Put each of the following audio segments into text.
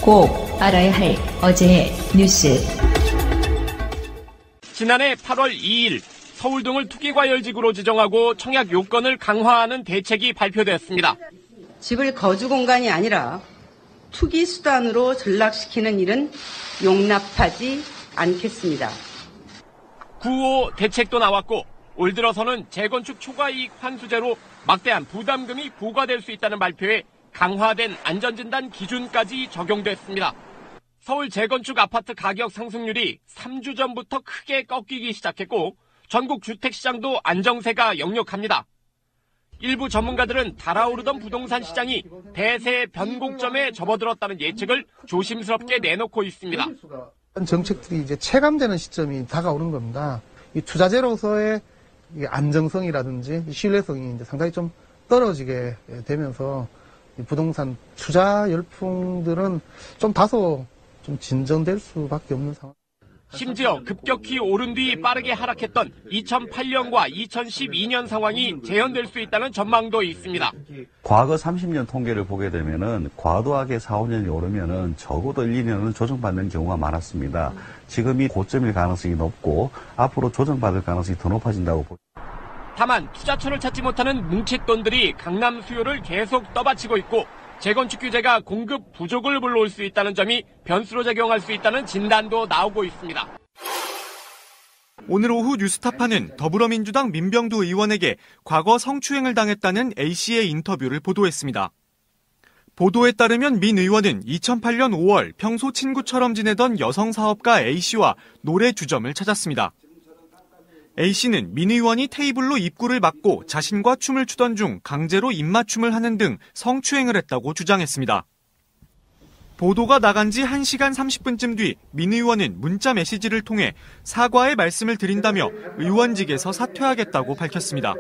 꼭 알아야 할 어제의 뉴스. 지난해 8월 2일 서울 등을 투기과열지구로 지정하고 청약 요건을 강화하는 대책이 발표됐습니다. 집을 거주 공간이 아니라 투기 수단으로 전락시키는 일은 용납하지 않겠습니다. 9.5 대책도 나왔고 올 들어서는 재건축 초과이익 환수제로 막대한 부담금이 부과될 수 있다는 발표에 강화된 안전진단 기준까지 적용됐습니다. 서울 재건축 아파트 가격 상승률이 3주 전부터 크게 꺾이기 시작했고 전국 주택시장도 안정세가 역력합니다. 일부 전문가들은 달아오르던 부동산 시장이 대세 변곡점에 접어들었다는 예측을 조심스럽게 내놓고 있습니다. 정책들이 이제 체감되는 시점이 다가오는 겁니다. 이 투자재로서의 안정성이라든지 신뢰성이 이제 상당히 좀 떨어지게 되면서 이 부동산 투자 열풍들은 좀 다소 좀 진정될 수밖에 없는 상황. 심지어 급격히 오른 뒤 빠르게 하락했던 2008년과 2012년 상황이 재현될 수 있다는 전망도 있습니다. 과거 30년 통계를 보게 되면은 과도하게 4, 5년이 오르면은 적어도 1, 2년은 조정받는 경우가 많았습니다. 지금이 고점일 가능성이 높고 앞으로 조정받을 가능성이 더 높아진다고 봅니다. 다만 투자처를 찾지 못하는 뭉칫돈들이 강남 수요를 계속 떠받치고 있고 재건축 규제가 공급 부족을 불러올 수 있다는 점이 변수로 작용할 수 있다는 진단도 나오고 있습니다. 오늘 오후 뉴스타파는 더불어민주당 민병두 의원에게 과거 성추행을 당했다는 A씨의 인터뷰를 보도했습니다. 보도에 따르면 민 의원은 2008년 5월 평소 친구처럼 지내던 여성 사업가 A씨와 노래 주점을 찾았습니다. A씨는 민 의원이 테이블로 입구를 막고 자신과 춤을 추던 중 강제로 입맞춤을 하는 등 성추행을 했다고 주장했습니다. 보도가 나간 지 1시간 30분쯤 뒤 민 의원은 문자 메시지를 통해 사과의 말씀을 드린다며 의원직에서 사퇴하겠다고 밝혔습니다.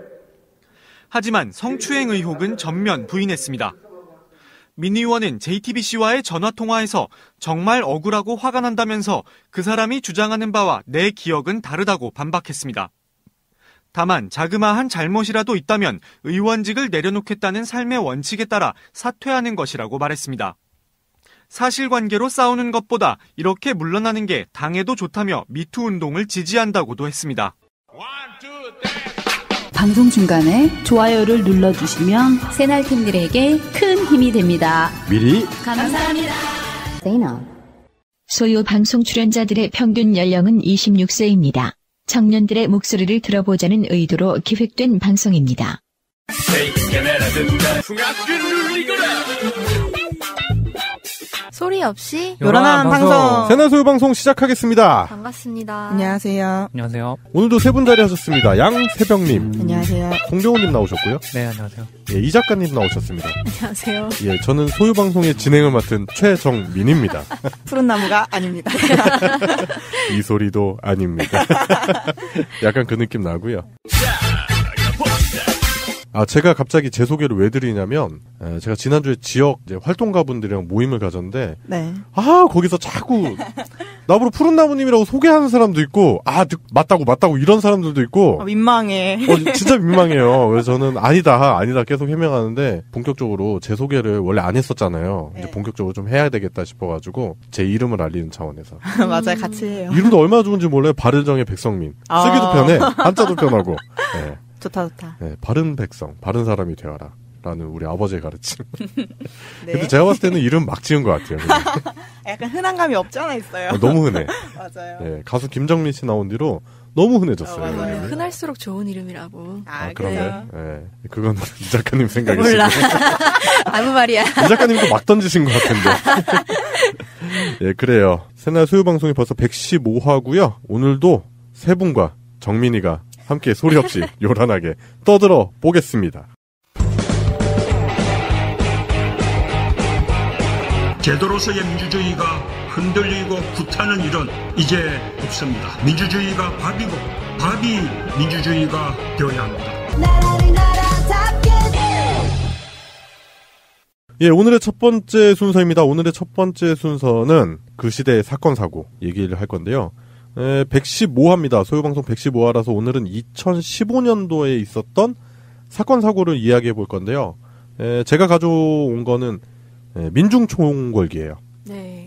하지만 성추행 의혹은 전면 부인했습니다. 민 의원은 JTBC와의 전화통화에서 정말 억울하고 화가 난다면서 그 사람이 주장하는 바와 내 기억은 다르다고 반박했습니다. 다만 자그마한 잘못이라도 있다면 의원직을 내려놓겠다는 삶의 원칙에 따라 사퇴하는 것이라고 말했습니다. 사실관계로 싸우는 것보다 이렇게 물러나는 게 당에도 좋다며 미투 운동을 지지한다고도 했습니다. 방송 중간에 좋아요를 눌러주시면 새날팀들에게 큰 힘이 됩니다. 미리 감사합니다. 소유 방송 출연자들의 평균 연령은 26세입니다. 청년들의 목소리를 들어보자는 의도로 기획된 방송입니다. 소리 없이 요란한 방송 새날소유 방송 시작하겠습니다. 반갑습니다. 안녕하세요. 안녕하세요. 오늘도 세 분 자리하셨습니다. 양세병님, 안녕하세요. 송병호님 나오셨고요. 네, 안녕하세요. 예, 이 작가님 나오셨습니다. 안녕하세요. 예, 저는 소유 방송의 진행을 맡은 최정민입니다. 푸른 나무가 아닙니다. 이 소리도 아닙니다. 약간 그 느낌 나고요. 제가 갑자기 제 소개를 왜 드리냐면, 제가 지난주에 지역 활동가분들이랑 모임을 가졌는데, 네. 거기서 자꾸, 나보고 푸른 나무님이라고 소개하는 사람도 있고, 맞다고 이런 사람들도 있고, 민망해. 진짜 민망해요. 그래서 저는 아니다 계속 해명하는데, 본격적으로 제 소개를 원래 안 했었잖아요. 네. 이제 본격적으로 좀 해야 되겠다 싶어가지고, 제 이름을 알리는 차원에서. 맞아요, 같이 해요. 이름도 얼마나 좋은지 몰라요. 바른정의 백성민. 쓰기도 편해. 한자도 편하고. 네. 좋다. 네, 바른 백성, 바른 사람이 되어라. 라는 우리 아버지의 가르침. 네. 근데 제가 봤을 때는 이름 막 지은 것 같아요. 약간 흔한 감이 없지 않아 있어요. 너무 흔해. 맞아요. 네, 가수 김정민 씨 나온 뒤로 너무 흔해졌어요. 맞아요. 흔할수록 좋은 이름이라고. 그러네. 네, 그건 이 작가님 생각이시고. 몰라. 아무 말이야. 이 작가님도 막 던지신 것 같은데. 예, 그래요. 새날 소유방송이 벌써 115화고요. 오늘도 세 분과 정민이가 함께 소리 없이 요란하게 떠들어 보겠습니다. 제도로서의 민주주의가 흔들리고 구타는 일은 이제 없습니다. 민주주의가 밥이고 밥이 민주주의가 되어야 합니다. 예, 오늘의 첫 번째 순서입니다. 오늘의 첫 번째 순서는 그 시대의 사건 사고 얘기를 할 건데요. 115화입니다. 소유방송 115화라서 오늘은 2015년도에 있었던 사건 사고를 이야기해 볼 건데요. 제가 가져온 거는 민중총궐기예요. 네.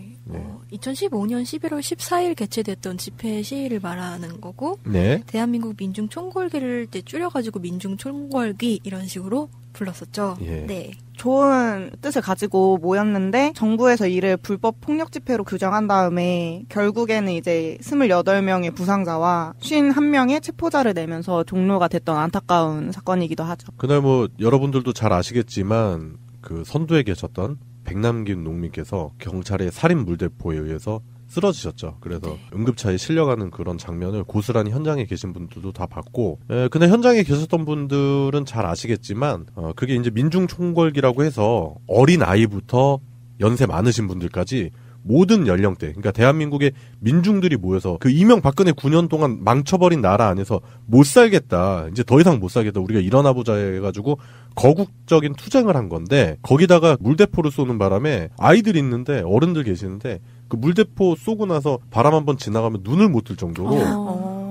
2015년 11월 14일 개최됐던 집회 시위를 말하는 거고, 네. 대한민국 민중총궐기를 이제 줄여가지고 민중총궐기 이런 식으로 불렀었죠. 예. 네. 좋은 뜻을 가지고 모였는데 정부에서 이를 불법 폭력 집회로 규정한 다음에 결국에는 이제 28명의 부상자와 51명의 체포자를 내면서 종료가 됐던 안타까운 사건이기도 하죠. 그날 뭐 여러분들도 잘 아시겠지만 그 선두에 계셨던 백남긴 농민께서 경찰의 살인 물대포에 의해서 쓰러지셨죠. 그래서 응급차에 실려가는 그런 장면을 고스란히 현장에 계신 분들도 다 봤고, 그날 현장에 계셨던 분들은 잘 아시겠지만, 그게 이제 민중총궐기라고 해서 어린 아이부터 연세 많으신 분들까지 모든 연령대, 그러니까 대한민국의 민중들이 모여서 그 이명박근혜 9년 동안 망쳐버린 나라 안에서 못 살겠다, 이제 더 이상 못 살겠다, 우리가 일어나보자 해가지고 거국적인 투쟁을 한 건데, 거기다가 물대포를 쏘는 바람에 아이들이 있는데 어른들 계시는데 그 물대포 쏘고 나서 바람 한번 지나가면 눈을 못 뜰 정도로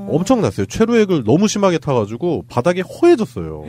엄청났어요. 최루액을 너무 심하게 타가지고 바닥에 허해졌어요.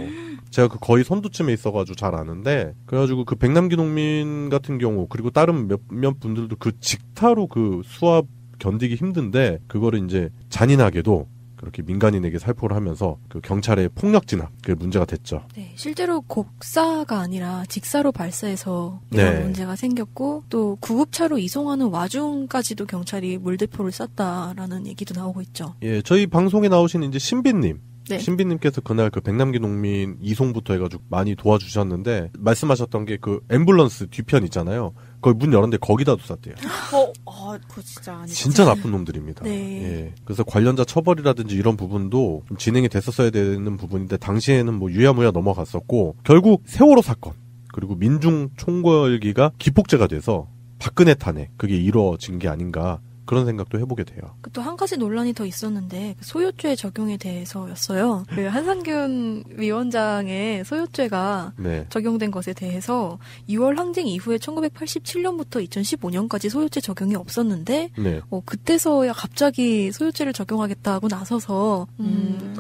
제가 그 거의 선두쯤에 있어가지고 잘 아는데, 그래가지고 그 백남기 농민 같은 경우, 그리고 다른 몇몇 분들도 그 직타로 그 수압 견디기 힘든데, 그거를 이제 잔인하게도 그렇게 민간인에게 살포를 하면서 그 경찰의 폭력 진압, 그게 문제가 됐죠. 네, 실제로 곡사가 아니라 직사로 발사해서 이런 문제가 생겼고, 또 구급차로 이송하는 와중까지도 경찰이 물대포를 쐈다라는 얘기도 나오고 있죠. 예, 저희 방송에 나오신 이제 신비님. 네. 신비님께서 그날 그 백남기 농민 이송부터 해가지고 많이 도와주셨는데, 말씀하셨던 게 그 앰뷸런스 뒤편 있잖아요. 거기 문 열었는데 거기다도 쐈대요. 그거 진짜 아니죠. 진짜 나쁜 놈들입니다. 네. 예. 그래서 관련자 처벌이라든지 이런 부분도 좀 진행이 됐었어야 되는 부분인데, 당시에는 뭐 유야무야 넘어갔었고, 결국 세월호 사건, 그리고 민중 총궐기가 기폭제가 돼서 박근혜 탄핵, 그게 이루어진 게 아닌가, 그런 생각도 해보게 돼요. 또 한 가지 논란이 더 있었는데, 소요죄 적용에 대해서였어요. 그 한상균 위원장의 소요죄가 네. 적용된 것에 대해서 2월 항쟁 이후에 1987년부터 2015년까지 소요죄 적용이 없었는데, 네. 그때서야 갑자기 소요죄를 적용하겠다고 나서서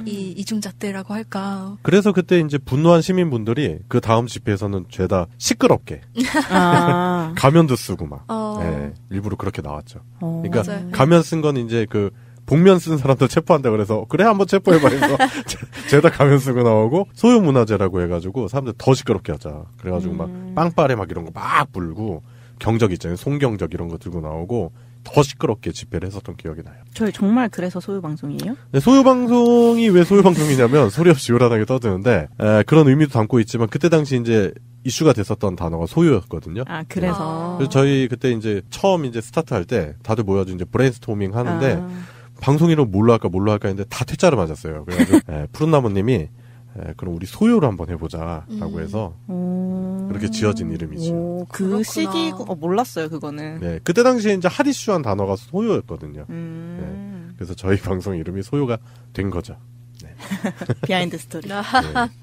이 이중잣대라고 할까. 그래서 그때 이제 분노한 시민분들이 그 다음 집회에서는 죄다 시끄럽게 가면도 쓰고 막 네, 일부러 그렇게 나왔죠. 그러니까 맞아요. 가면 쓴 건 이제 그 복면 쓴 사람도 체포한다 그래서 그래 한번 체포해봐 해서 죄다 가면 쓰고 나오고, 소유문화재라고 해가지고 사람들 더 시끄럽게 하자 그래가지고 막 빵빠레 막 이런 거 막 불고, 경적 있잖아요, 송경적 이런 거 들고 나오고 더 시끄럽게 집회를 했었던 기억이 나요. 저희 정말 그래서 소유방송이에요? 네, 소유방송이 왜 소유방송이냐면 소리 없이 요란하게 떠드는데, 그런 의미도 담고 있지만, 그때 당시 이제 이슈가 됐었던 단어가 소유였거든요. 아, 그래서. 그래서 저희 그때 이제 처음 이제 스타트 할 때 다들 모여서 이제 브레인스토밍 하는데, 방송 이름 뭘로 할까 했는데 다 퇴짜를 맞았어요. 그래가지고 푸른나무님이 그럼 우리 소유를 한번 해보자라고 해서 그렇게 지어진 이름이죠. 그 시기 몰랐어요, 그거는. 네, 그때 당시에 이제 핫 이슈한 단어가 소유였거든요. 네, 그래서 저희 방송 이름이 소유가 된 거죠. 네. 비하인드 스토리. 네.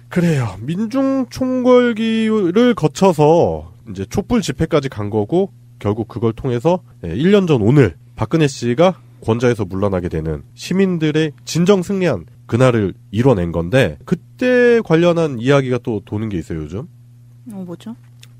그래요. 민중 총궐기를 거쳐서 이제 촛불 집회까지 간 거고, 결국 그걸 통해서 1년 전 오늘 박근혜 씨가 권좌에서 물러나게 되는, 시민들의 진정 승리한 그날을 이뤄낸 건데, 그때 관련한 이야기가 또 도는 게 있어요, 요즘. 뭐죠?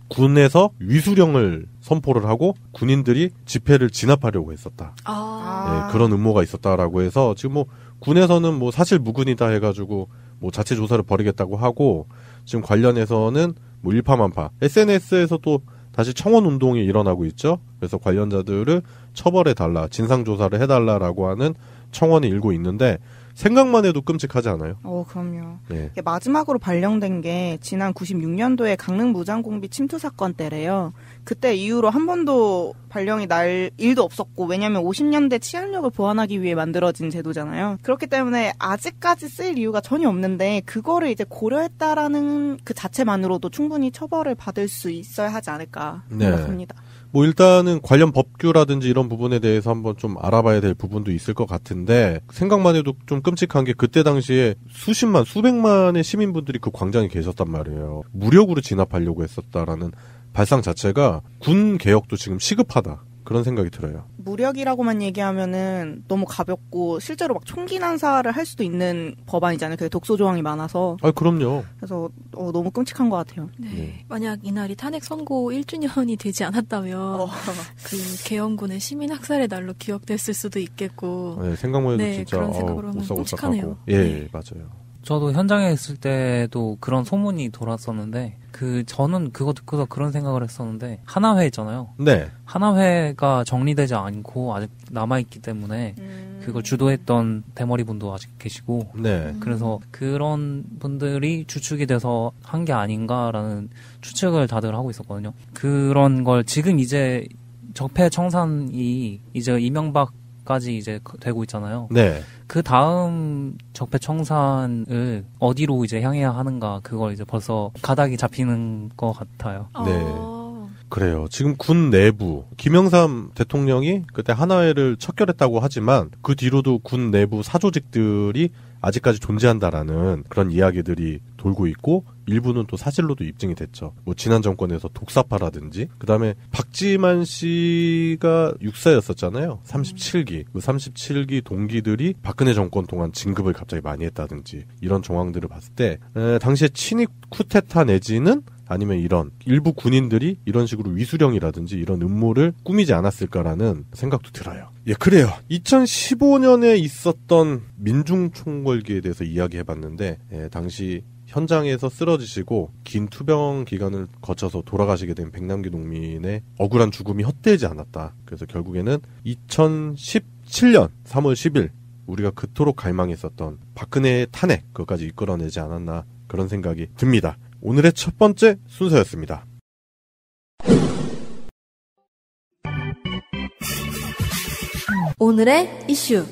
군에서 위수령을 선포를 하고 군인들이 집회를 진압하려고 했었다. 네, 그런 음모가 있었다라고 해서 지금 뭐 군에서는 뭐 사실 무근이다 해가지고 뭐 자체 조사를 벌이겠다고 하고, 지금 관련해서는 뭐 일파만파 SNS에서 또 다시 청원 운동이 일어나고 있죠. 그래서 관련자들을 처벌해달라, 진상조사를 해달라라고 하는 청원이 일고 있는데, 생각만 해도 끔찍하지 않아요? 그럼요. 네. 마지막으로 발령된 게 지난 96년도에 강릉 무장공비 침투 사건 때래요. 그때 이후로 한 번도 발령이 날 일도 없었고, 왜냐하면 50년대 치안력을 보완하기 위해 만들어진 제도잖아요. 그렇기 때문에 아직까지 쓸 이유가 전혀 없는데, 그거를 이제 고려했다라는 그 자체만으로도 충분히 처벌을 받을 수 있어야 하지 않을까 생각합니다. 뭐 일단은 관련 법규라든지 이런 부분에 대해서 한번 좀 알아봐야 될 부분도 있을 것 같은데, 생각만 해도 좀 끔찍한 게, 그때 당시에 수십만, 수백만의 시민분들이 그 광장에 계셨단 말이에요. 무력으로 진압하려고 했었다라는 발상 자체가 군 개혁도 지금 시급하다, 그런 생각이 들어요. 무력이라고만 얘기하면은 너무 가볍고 실제로 막 총기 난사를 할 수도 있는 법안이잖아요. 그게 독소 조항이 많아서. 그럼요. 그래서 너무 끔찍한 것 같아요. 네. 만약 이날이 탄핵 선고 1주년이 되지 않았다면 그 계엄군의 시민 학살의 날로 기억됐을 수도 있겠고. 네, 생각만 해도 진짜 그런 생각으로 하면 끔찍하네요. 예, 맞아요. 저도 현장에 있을 때도 그런 소문이 돌았었는데 저는 그거 듣고서 그런 생각을 했었는데 하나회 있잖아요. 네. 하나회가 정리되지 않고 아직 남아있기 때문에 그걸 주도했던 대머리 분도 아직 계시고 네. 그래서 그런 분들이 주축이 돼서 한 게 아닌가라는 추측을 다들 하고 있었거든요. 그런 걸 지금 이제 적폐청산이 이제 이명박까지 이제 되고 있잖아요. 네. 그 다음 적폐청산을 어디로 이제 향해야 하는가 그걸 이제 벌써 가닥이 잡히는 것 같아요. 네. 그래요. 지금 군 내부 김영삼 대통령이 그때 하나회를 척결했다고 하지만 그 뒤로도 군 내부 사조직들이 아직까지 존재한다라는 그런 이야기들이 돌고 있고 일부는 또 사실로도 입증이 됐죠. 뭐 지난 정권에서 독사파라든지 그다음에 박지만 씨가 육사였었잖아요. 37기. 그 37기 동기들이 박근혜 정권 동안 진급을 갑자기 많이 했다든지 이런 정황들을 봤을 때 당시에 친위 쿠데타 내지는 아니면 이런 일부 군인들이 이런 식으로 위수령이라든지 이런 음모를 꾸미지 않았을까라는 생각도 들어요. 예, 그래요. 2015년에 있었던 민중총궐기에 대해서 이야기해봤는데 당시 현장에서 쓰러지시고 긴 투병 기간을 거쳐서 돌아가시게 된 백남기 농민의 억울한 죽음이 헛되지 않았다. 그래서 결국에는 2017년 3월 10일 우리가 그토록 갈망했었던 박근혜의 탄핵 그것까지 이끌어내지 않았나 그런 생각이 듭니다. 오늘의 첫 번째 순서였습니다. 오늘의 이슈.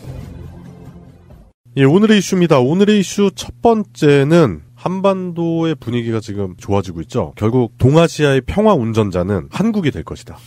예, 오늘의 이슈입니다. 오늘의 이슈 첫 번째는 한반도의 분위기가 지금 좋아지고 있죠. 결국 동아시아의 평화 운전자는 한국이 될 것이다.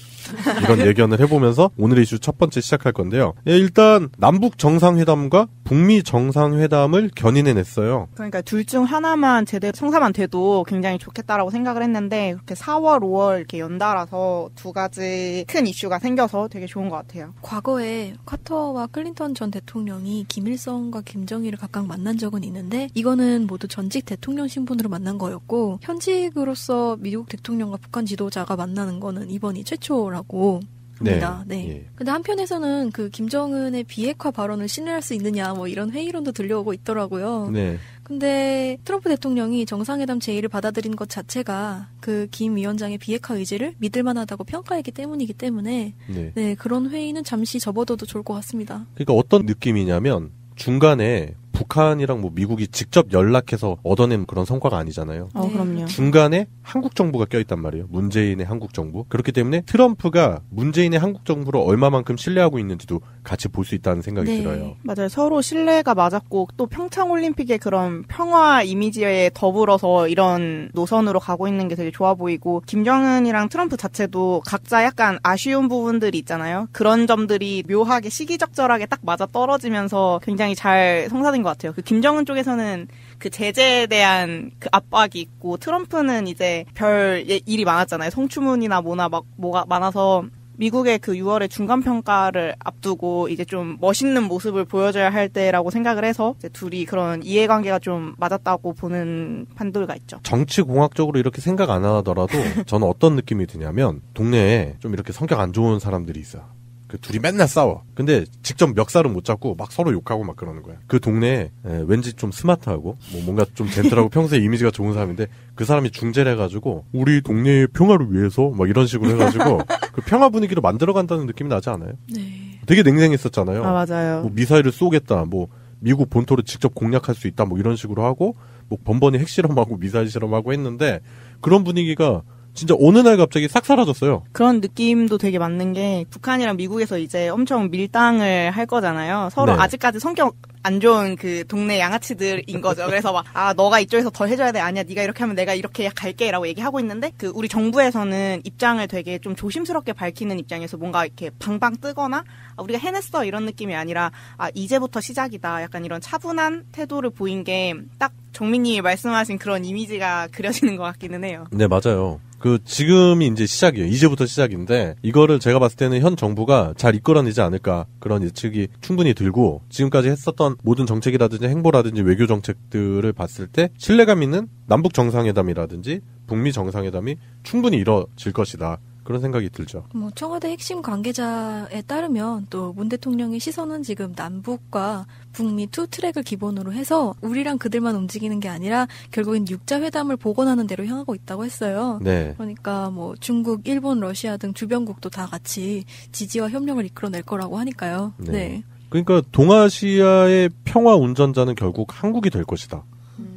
이런 예견을 해보면서 오늘의 이슈 첫 번째 시작할 건데요. 예, 일단 남북 정상회담과 북미 정상회담을 견인해냈어요. 그러니까 둘 중 하나만 제대로 성사만 돼도 굉장히 좋겠다라고 생각을 했는데 그렇게 4월, 5월 이렇게 연달아서 두 가지 큰 이슈가 생겨서 되게 좋은 것 같아요. 과거에 카터와 클린턴 전 대통령이 김일성과 김정일을 각각 만난 적은 있는데 이거는 모두 전직 대통령 신분으로 만난 거였고 현직으로서 미국 대통령과 북한 지도자가 만나는 거는 이번이 최초라고 합니다. 네. 예. 근데 한편에서는 그 김정은의 비핵화 발언을 신뢰할 수 있느냐 뭐 이런 회의론도 들려오고 있더라고요. 네. 근데 트럼프 대통령이 정상회담 제의를 받아들인 것 자체가 그 김 위원장의 비핵화 의지를 믿을만하다고 평가했기 때문이기 때문에 네, 그런 회의는 잠시 접어둬도 좋을 것 같습니다. 그러니까 어떤 느낌이냐면 중간에 북한이랑 뭐 미국이 직접 연락해서 얻어낸 그런 성과가 아니잖아요. 그럼요. 중간에 한국 정부가 껴있단 말이에요. 문재인의 한국 정부. 그렇기 때문에 트럼프가 문재인의 한국 정부를 얼마만큼 신뢰하고 있는지도 같이 볼 수 있다는 생각이 들어요. 맞아요. 서로 신뢰가 맞았고 또 평창올림픽의 그런 평화 이미지에 더불어서 이런 노선으로 가고 있는 게 되게 좋아 보이고 김정은이랑 트럼프 자체도 각자 약간 아쉬운 부분들이 있잖아요. 그런 점들이 묘하게 시기적절하게 딱 맞아 떨어지면서 굉장히 잘 성사된 것 같아요. 그 김정은 쪽에서는 그 제재에 대한 그 압박이 있고 트럼프는 이제 별 일이 많았잖아요. 성추문이나 뭐가 많아서 미국의 그 6월에 중간평가를 앞두고 이제 좀 멋있는 모습을 보여줘야 할 때라고 생각을 해서 이제 둘이 그런 이해관계가 좀 맞았다고 보는 판도가 있죠. 정치공학적으로 이렇게 생각 안 하더라도 저는 어떤 느낌이 드냐면 동네에 좀 이렇게 성격 안 좋은 사람들이 있어요. 그 둘이 맨날 싸워. 근데 직접 멱살은 못 잡고 막 서로 욕하고 막 그러는 거야. 그 동네에 왠지 좀 스마트하고 뭐 뭔가 좀 젠틀하고 평소에 이미지가 좋은 사람인데 그 사람이 중재를 해가지고 우리 동네의 평화를 위해서 막 이런 식으로 해가지고 그 평화 분위기를 만들어간다는 느낌이 나지 않아요? 네. 되게 냉랭했었잖아요. 맞아요. 뭐 미사일을 쏘겠다. 뭐 미국 본토를 직접 공략할 수 있다. 뭐 이런 식으로 하고 뭐 번번이 핵실험하고 미사일 실험하고 했는데 그런 분위기가 진짜 어느 날 갑자기 싹 사라졌어요. 그런 느낌도 되게 맞는 게 북한이랑 미국에서 이제 엄청 밀당을 할 거잖아요. 서로 아직까지 성격 안 좋은 그 동네 양아치들인 거죠. 그래서 막 너가 이쪽에서 더 해줘야 돼. 아니야 네가 이렇게 하면 내가 이렇게 갈게라고 얘기하고 있는데 그 우리 정부에서는 입장을 되게 좀 조심스럽게 밝히는 입장에서 뭔가 이렇게 방방 뜨거나 우리가 해냈어 이런 느낌이 아니라 이제부터 시작이다. 약간 이런 차분한 태도를 보인 게 딱 정민님이 말씀하신 그런 이미지가 그려지는 것 같기는 해요. 네, 맞아요. 지금이 이제 시작이에요. 이제부터 시작인데 이거를 제가 봤을 때는 현 정부가 잘 이끌어내지 않을까 그런 예측이 충분히 들고 지금까지 했었던 모든 정책이라든지 행보라든지 외교 정책들을 봤을 때 신뢰감 있는 남북 정상회담이라든지 북미 정상회담이 충분히 이뤄질 것이다. 그런 생각이 들죠. 청와대 핵심 관계자에 따르면 또 문 대통령의 시선은 지금 남북과 북미 투 트랙을 기본으로 해서 우리랑 그들만 움직이는 게 아니라 결국엔 6자 회담을 복원하는 대로 향하고 있다고 했어요. 네. 그러니까 중국, 일본, 러시아 등 주변국도 다 같이 지지와 협력을 이끌어낼 거라고 하니까요. 네. 네. 그러니까 동아시아의 평화 운전자는 결국 한국이 될 것이다.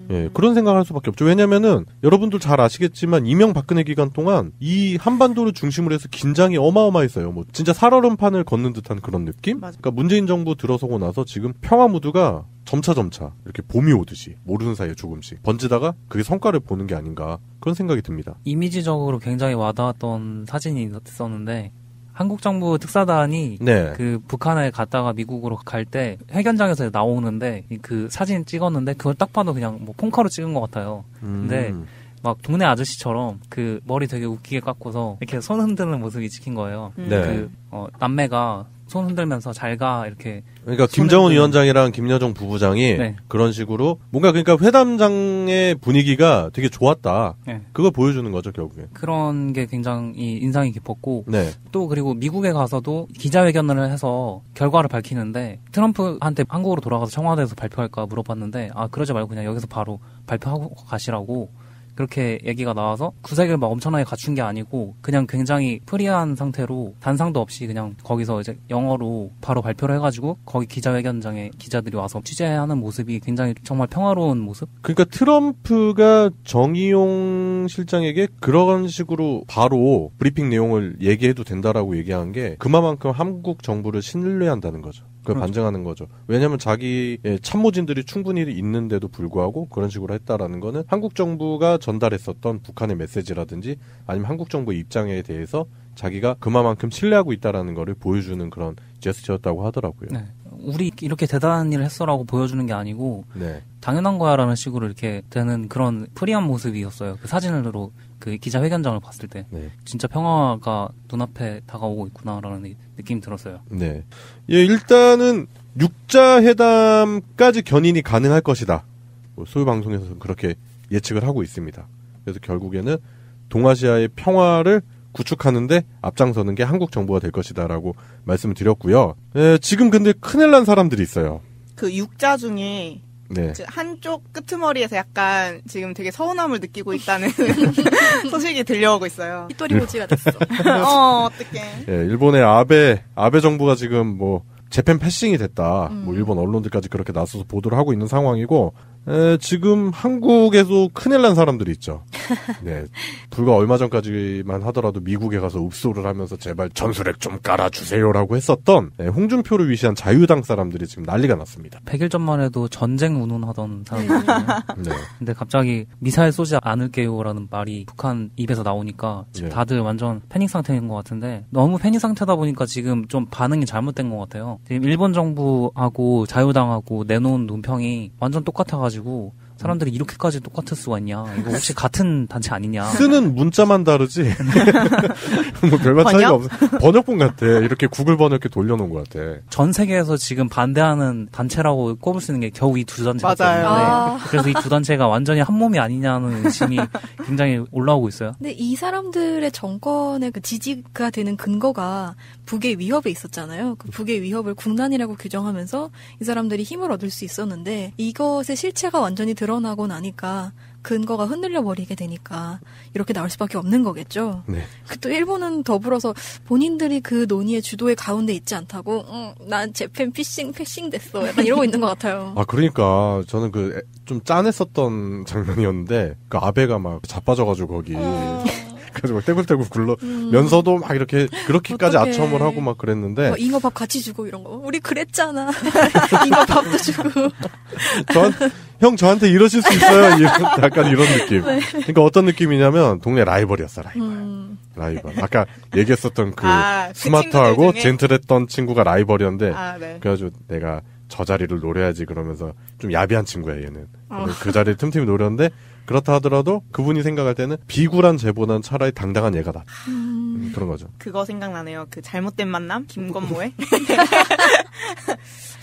예, 그런 생각을 할 수밖에 없죠. 왜냐면은 여러분들 잘 아시겠지만 이명박근혜 기간 동안 이 한반도를 중심으로 해서 긴장이 어마어마했어요. 진짜 살얼음판을 걷는 듯한 그런 느낌? 맞아. 그러니까 문재인 정부 들어서고 나서 지금 평화 무드가 점차 이렇게 봄이 오듯이 모르는 사이에 조금씩 번지다가 그게 성과를 보는 게 아닌가 그런 생각이 듭니다. 이미지적으로 굉장히 와닿았던 사진이 있었는데 한국 정부 특사단이 네. 북한에 갔다가 미국으로 갈 때 회견장에서 나오는데 그 사진 찍었는데 그걸 딱 봐도 그냥 폰카로 찍은 것 같아요. 근데 막 동네 아저씨처럼 머리 되게 웃기게 깎고서 이렇게 손 흔드는 모습이 찍힌 거예요. 네. 남매가 손 흔들면서 잘 가 이렇게. 그러니까 김정은 위원장이랑 김여정 부부장이 네. 그런 식으로 뭔가 그러니까 회담장의 분위기가 되게 좋았다. 네. 그걸 보여주는 거죠 결국에. 그런 게 굉장히 인상이 깊었고 네. 또 그리고 미국에 가서도 기자회견을 해서 결과를 밝히는데 트럼프한테 한국으로 돌아가서 청와대에서 발표할까 물어봤는데 그러지 말고 그냥 여기서 바로 발표하고 가시라고 그렇게 얘기가 나와서 구색을 막 엄청나게 갖춘 게 아니고 그냥 굉장히 프리한 상태로 단상도 없이 그냥 거기서 이제 영어로 바로 발표를 해가지고 거기 기자회견장에 기자들이 와서 취재하는 모습이 굉장히 정말 평화로운 모습? 그러니까 트럼프가 정의용 실장에게 그런 식으로 바로 브리핑 내용을 얘기해도 된다라고 얘기한 게 그만큼 한국 정부를 신뢰한다는 거죠. 그걸 그렇죠. 반증하는 거죠. 왜냐하면 자기의 참모진들이 충분히 있는데도 불구하고 그런 식으로 했다라는 거는 한국 정부가 전달했었던 북한의 메시지라든지 아니면 한국 정부의 입장에 대해서 자기가 그만큼 신뢰하고 있다라는 거를 보여주는 그런 제스처였다고 하더라고요. 네. 우리 이렇게 대단한 일을 했어라고 보여주는 게 아니고 네. 당연한 거야라는 식으로 이렇게 되는 그런 프리한 모습이었어요. 그 사진으로 그 기자회견장을 봤을 때 네. 진짜 평화가 눈앞에 다가오고 있구나라는 느낌이 들었어요. 네. 예, 일단은 6자 회담까지 견인이 가능할 것이다. 소유 방송에서는 그렇게 예측을 하고 있습니다. 그래서 결국에는 동아시아의 평화를 구축하는데 앞장서는 게 한국 정부가 될 것이다라고 말씀을 드렸고요. 지금 근데 큰일 난 사람들이 있어요. 그 6자 중에 네. 한쪽 끄트머리에서 약간 지금 되게 서운함을 느끼고 있다는 소식이 들려오고 있어요. 히토리모지가 됐어. 어떡해. 예, 일본의 아베 정부가 지금 재팬 패싱이 됐다. 일본 언론들까지 그렇게 나서서 보도를 하고 있는 상황이고, 지금 한국에서 큰일 난 사람들이 있죠. 네. 불과 얼마 전까지만 하더라도 미국에 가서 읍소를 하면서 제발 전술핵 좀 깔아주세요라고 했었던 홍준표를 위시한 자유당 사람들이 지금 난리가 났습니다. 100일 전만 해도 전쟁 운운하던 사람들이거든요. 네. 근데 갑자기 미사일 쏘지 않을게요라는 말이 북한 입에서 나오니까 지금 네. 다들 완전 패닉 상태인 것 같은데 너무 패닉 상태다 보니까 지금 좀 반응이 잘못된 것 같아요. 지금 일본 정부하고 자유당하고 내놓은 논평이 완전 똑같아가지고 사람들이 이렇게까지 똑같을 수가 있냐. 이거 혹시 같은 단체 아니냐. 쓰는 문자만 다르지. 별반 차이가 없어. 번역본 같아. 이렇게 구글 번역기 돌려놓은 것 같아. 전 세계에서 지금 반대하는 단체라고 꼽을 수 있는 게 겨우 이 두 단체가 맞아요. 있는데 그래서 이 두 단체가 완전히 한 몸이 아니냐는 의심이 굉장히 올라오고 있어요. 근데 이 사람들의 정권의 그 지지가 되는 근거가 북의 위협에 있었잖아요. 그 북의 위협을 국난이라고 규정하면서 이 사람들이 힘을 얻을 수 있었는데 이것의 실체가 완전히 드러나고 나니까 근거가 흔들려 버리게 되니까 이렇게 나올 수밖에 없는 거겠죠. 네. 또 일본은 더불어서 본인들이 그 논의의 주도의 가운데 있지 않다고 난 재팬 패싱 됐어. 약간 이러고 있는 것 같아요. 그러니까 저는 좀 짠했었던 장면이었는데 그 아베가 막 자빠져가지고 거기 그래서 막 떼굴떼굴 굴러면서도 막 이렇게 그렇게까지 어떡해. 아첨을 하고 막 그랬는데 잉어밥 같이 주고 이런 거. 우리 그랬잖아. 잉어밥도 주고. 형 저한테 이러실 수 있어요. 약간 이런 느낌. 네. 그러니까 어떤 느낌이냐면 동네 라이벌이었어. 라이벌. 아까 얘기했었던 스마트하고 젠틀했던 친구가 라이벌이었는데 네. 그래가지고 내가 저 자리를 노려야지 그러면서 좀 야비한 친구야 얘는. 그 자리를 틈틈이 노렸는데 그렇다 하더라도 그분이 생각할 때는 비굴한 쟤보다는 차라리 당당한 얘가다. 그런 거죠. 그거 생각나네요. 그 잘못된 만남? 김건모의?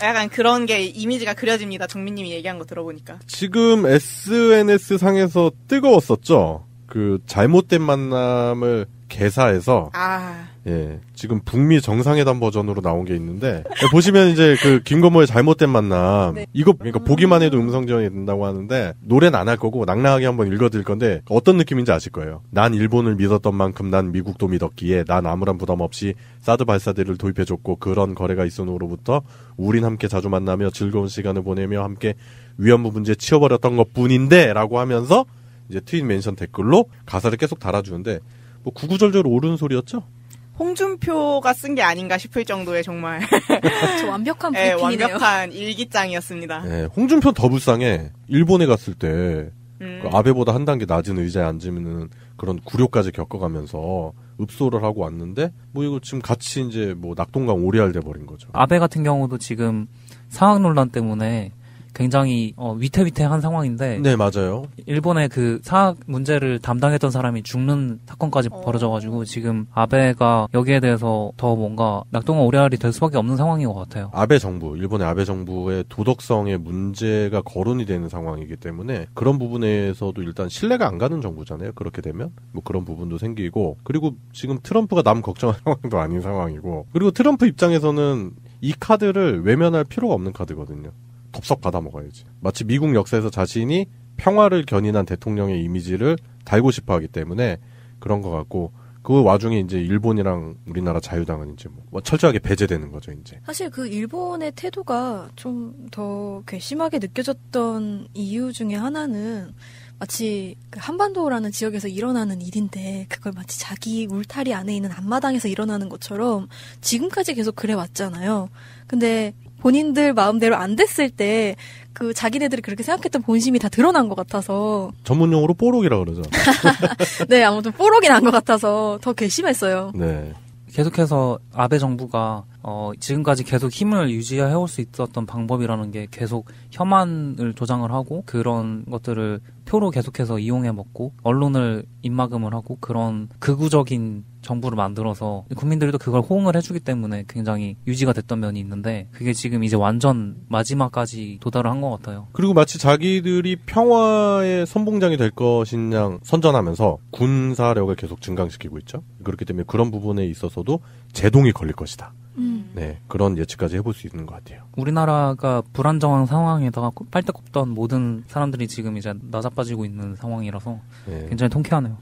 약간 그런 게 이미지가 그려집니다. 정민님이 얘기한 거 들어보니까. 지금 SNS 상에서 뜨거웠었죠. 그 잘못된 만남을 개사해서 예, 지금 북미 정상회담 버전으로 나온 게 있는데 보시면 이제 그 김건모의 잘못된 만남 네. 이거 그러니까 보기만 해도 음성 지원이 된다고 하는데 노래는 안 할 거고 낭낭하게 한번 읽어드릴 건데 어떤 느낌인지 아실 거예요. 난 일본을 믿었던 만큼 난 미국도 믿었기에 난 아무런 부담 없이 사드 발사대를 도입해줬고 그런 거래가 있은 후로부터 우린 함께 자주 만나며 즐거운 시간을 보내며 함께 위안부 문제 치워버렸던 것뿐인데 라고 하면서 이제 트윗 멘션 댓글로 가사를 계속 달아주는데 뭐 구구절절 옳은 소리였죠? 홍준표가 쓴 게 아닌가 싶을 정도의 정말 저 완벽한 브리핑이네요. 완벽한 일기장이었습니다. 네, 홍준표 더 불쌍해. 일본에 갔을 때 그 아베보다 한 단계 낮은 의자에 앉으면은 그런 굴욕까지 겪어가면서 읍소를 하고 왔는데 뭐 이거 지금 같이 이제 뭐 낙동강 오리알 돼버린 거죠. 아베 같은 경우도 지금 사학 논란 때문에 굉장히 위태위태한 상황인데 네 맞아요. 일본의 그 사학 문제를 담당했던 사람이 죽는 사건까지 벌어져가지고 지금 아베가 여기에 대해서 더 뭔가 낙동강 오리알이 될 수밖에 없는 상황인 것 같아요. 아베 정부, 일본의 아베 정부의 도덕성에 문제가 거론이 되는 상황이기 때문에 그런 부분에서도 일단 신뢰가 안 가는 정부잖아요. 그렇게 되면 뭐 그런 부분도 생기고 그리고 지금 트럼프가 남 걱정할 상황도 아닌 상황이고 그리고 트럼프 입장에서는 이 카드를 외면할 필요가 없는 카드거든요. 덥석 받아 먹어야지. 마치 미국 역사에서 자신이 평화를 견인한 대통령의 이미지를 달고 싶어 하기 때문에 그런 것 같고 그 와중에 이제 일본이랑 우리나라 자유당은 이제 뭐 철저하게 배제되는 거죠, 이제. 사실 그 일본의 태도가 좀 더 괘씸하게 느껴졌던 이유 중에 하나는 마치 그 한반도라는 지역에서 일어나는 일인데 그걸 마치 자기 울타리 안에 있는 앞마당에서 일어나는 것처럼 지금까지 계속 그래 왔잖아요. 근데 본인들 마음대로 안 됐을 때 그 자기네들이 그렇게 생각했던 본심이 다 드러난 것 같아서 전문용어로 뽀록이라 그러죠. 네, 아무튼 뽀록이 난 것 같아서 더 괘씸했어요. 네. 계속해서 아베 정부가 지금까지 계속 힘을 유지해올 수 있었던 방법이라는 게 계속 혐한을 조장을 하고 그런 것들을 표로 계속해서 이용해 먹고 언론을 입막음을 하고 그런 극우적인 정부를 만들어서 국민들도 그걸 호응을 해주기 때문에 굉장히 유지가 됐던 면이 있는데 그게 지금 이제 완전 마지막까지 도달을 한 것 같아요. 그리고 마치 자기들이 평화의 선봉장이 될 것인 양 선전하면서 군사력을 계속 증강시키고 있죠. 그렇기 때문에 그런 부분에 있어서도 제동이 걸릴 것이다. 네, 그런 예측까지 해볼 수 있는 것 같아요. 우리나라가 불안정한 상황에다가 빨대 꼽던 모든 사람들이 지금 이제 나자빠지고 있는 상황이라서 네. 굉장히 통쾌하네요.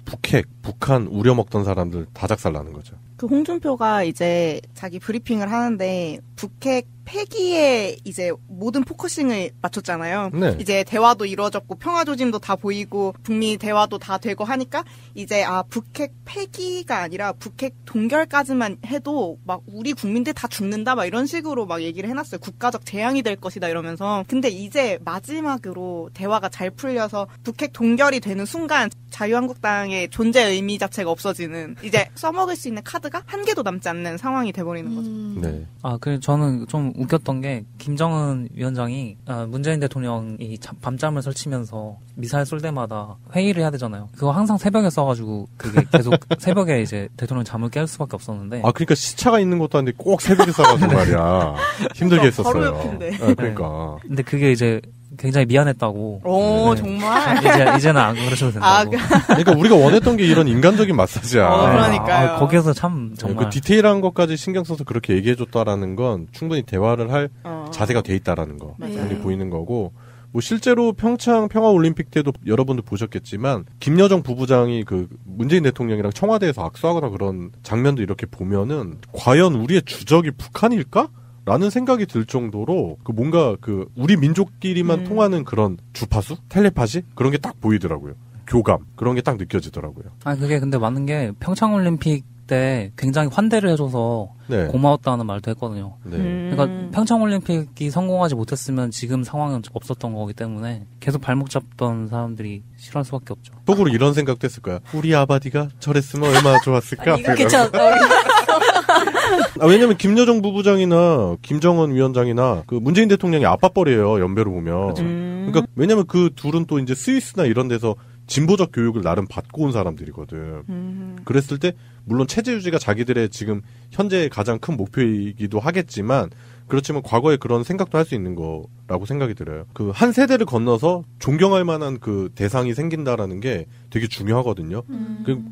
북한 우려먹던 사람들 다 작살나는 거죠. 그 홍준표가 이제 자기 브리핑을 하는데 북핵 폐기에 이제 모든 포커싱을 맞췄잖아요. 네. 이제 대화도 이루어졌고 평화 조짐도 다 보이고 북미 대화도 다 되고 하니까 이제 북핵 폐기가 아니라 북핵 동결까지만 해도 막 우리 국민들 다 죽는다 막 이런 식으로 막 얘기를 해놨어요. 국가적 재앙이 될 것이다 이러면서. 근데 이제 마지막으로 대화가 잘 풀려서 북핵 동결이 되는 순간 자유한국당의 존재 의미 자체가 없어지는 이제 써먹을 수 있는 카드가 한 개도 남지 않는 상황이 돼버리는 거죠. 네. 그래서 저는 좀 웃겼던 게 김정은 위원장이 문재인 대통령이 밤잠을 설치면서 미사일 쏠 때마다 회의를 해야 되잖아요. 그거 항상 새벽에 써가지고 그게 계속 새벽에 이제 대통령 잠을 깰 수밖에 없었는데. 그러니까 시차가 있는 것도 아닌데 꼭 새벽에 써가지고 말이야. 힘들게 했었어요. 바로 옆인데. 그러니까. 근데 그게 이제 굉장히 미안했다고. 오, 네. 정말? 이제는 안 그러셔도 된다고. 그러니까 우리가 원했던 게 이런 인간적인 마사지야. 그러니까요. 거기에서 참 정말. 그 디테일한 것까지 신경 써서 그렇게 얘기해줬다라는 건 충분히 대화를 할 자세가 돼 있다라는 거. 분이 보이는 거고. 뭐 실제로 평창 평화올림픽 때도 여러분들 보셨겠지만 김여정 부부장이 그 문재인 대통령이랑 청와대에서 악수하거나 그런 장면도 이렇게 보면은 과연 우리의 주적이 북한일까? 라는 생각이 들 정도로 그 뭔가 그 우리 민족끼리만 통하는 그런 주파수? 텔레파시? 그런 게 딱 보이더라고요. 교감. 그런 게 딱 느껴지더라고요. 그게 근데 맞는 게 평창올림픽 때 굉장히 환대를 해줘서 네. 고마웠다는 말도 했거든요. 네. 그러니까 평창올림픽이 성공하지 못했으면 지금 상황은 없었던 거기 때문에 계속 발목 잡던 사람들이 싫어할 수밖에 없죠. 속으로 이런 생각도 했을 거야. 우리 아바디가 저랬으면 얼마나 좋았을까? 이거 괜찮다. 왜냐면 김여정 부부장이나 김정은 위원장이나 그 문재인 대통령이 아빠뻘이에요. 연배로 보면. 그러니까 왜냐면 그 둘은 또 이제 스위스나 이런 데서 진보적 교육을 나름 받고 온 사람들이거든. 그랬을 때 물론 체제 유지가 자기들의 지금 현재 가장 큰 목표이기도 하겠지만 그렇지만 과거에 그런 생각도 할 수 있는 거라고 생각이 들어요. 그 한 세대를 건너서 존경할 만한 그 대상이 생긴다라는 게 되게 중요하거든요.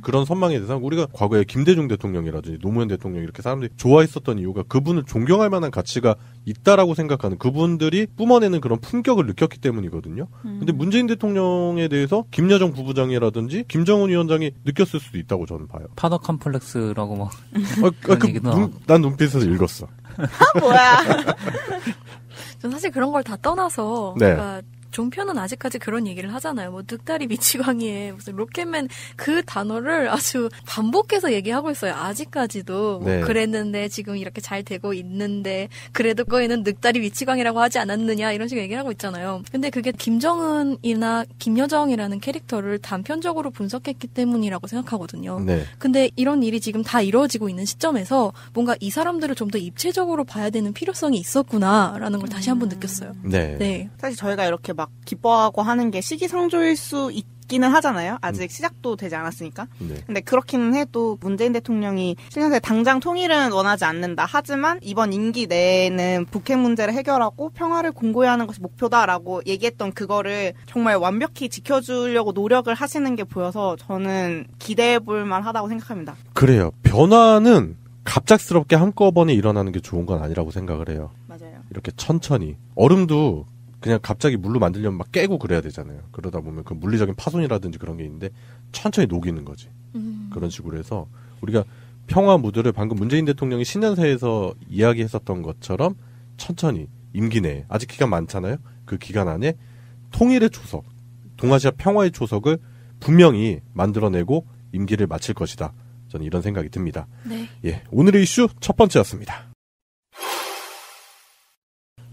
그런 선망의 대상, 우리가 과거에 김대중 대통령이라든지 노무현 대통령 이렇게 사람들이 좋아했었던 이유가 그분을 존경할 만한 가치가 있다라고 생각하는 그분들이 뿜어내는 그런 품격을 느꼈기 때문이거든요. 근데 문재인 대통령에 대해서 김여정 부부장이라든지 김정은 위원장이 느꼈을 수도 있다고 저는 봐요. 파더 컴플렉스라고 막 난 눈빛에서 읽었어. 뭐야? 전 사실 그런 걸 다 떠나서 네. 그러니까 종편은 아직까지 그런 얘기를 하잖아요. 뭐 늑다리 미치광이에 무슨 로켓맨 그 단어를 아주 반복해서 얘기하고 있어요. 아직까지도 네. 뭐 그랬는데 지금 이렇게 잘 되고 있는데 그래도 그거에는 늑다리 미치광이라고 하지 않았느냐 이런 식으로 얘기를 하고 있잖아요. 근데 그게 김정은이나 김여정이라는 캐릭터를 단편적으로 분석했기 때문이라고 생각하거든요. 네. 근데 이런 일이 지금 다 이루어지고 있는 시점에서 뭔가 이 사람들을 좀 더 입체적으로 봐야 되는 필요성이 있었구나라는 걸 다시 한번 느꼈어요. 네. 네. 사실 저희가 이렇게 막 기뻐하고 하는 게 시기상조일 수 있기는 하잖아요. 아직 시작도 되지 않았으니까. 네. 근데 그렇기는 해도 문재인 대통령이 실현세 당장 통일은 원하지 않는다. 하지만 이번 임기 내에는 북핵 문제를 해결하고 평화를 공고히 하는 것이 목표다라고 얘기했던 그거를 정말 완벽히 지켜주려고 노력을 하시는 게 보여서 저는 기대해 볼 만하다고 생각합니다. 그래요. 변화는 갑작스럽게 한꺼번에 일어나는 게 좋은 건 아니라고 생각을 해요. 맞아요. 이렇게 천천히. 얼음도 그냥 갑자기 물로 만들려면 막 깨고 그래야 되잖아요. 그러다 보면 그 물리적인 파손이라든지 그런 게 있는데 천천히 녹이는 거지. 그런 식으로 해서 우리가 평화 무드를 방금 문재인 대통령이 신년사에서 이야기했었던 것처럼 천천히 임기 내에 아직 기간 많잖아요. 그 기간 안에 통일의 초석, 동아시아 평화의 초석을 분명히 만들어내고 임기를 마칠 것이다. 저는 이런 생각이 듭니다. 네. 예, 오늘의 이슈 첫 번째였습니다.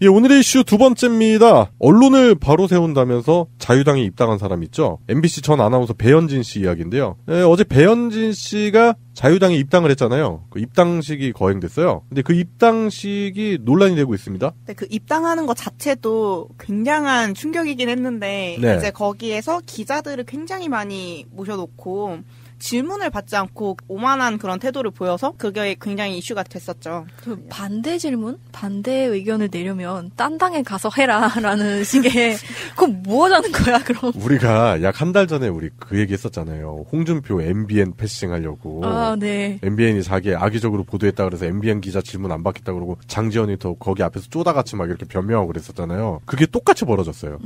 예, 오늘의 이슈 두 번째입니다. 언론을 바로 세운다면서 자유당에 입당한 사람 있죠? MBC 전 아나운서 배현진 씨 이야기인데요. 예, 어제 배현진 씨가 자유당에 입당을 했잖아요. 그 입당식이 거행됐어요. 근데 그 입당식이 논란이 되고 있습니다. 근데 그 입당하는 것 자체도 굉장한 충격이긴 했는데 네. 이제 거기에서 기자들을 굉장히 많이 모셔놓고 질문을 받지 않고 오만한 그런 태도를 보여서 그게 굉장히 이슈가 됐었죠. 그 반대 질문? 반대 의견을 내려면 딴 당에 가서 해라라는 식의 그건 뭐 하자는 거야 그럼? 우리가 약 한 달 전에 우리 그 얘기 했었잖아요. 홍준표 MBN 패싱하려고. 아, 네. MBN이 자기 악의적으로 보도했다 그래서 MBN 기자 질문 안 받겠다 그러고 장지현이 더 거기 앞에서 쪼다같이 막 이렇게 변명하고 그랬었잖아요. 그게 똑같이 벌어졌어요.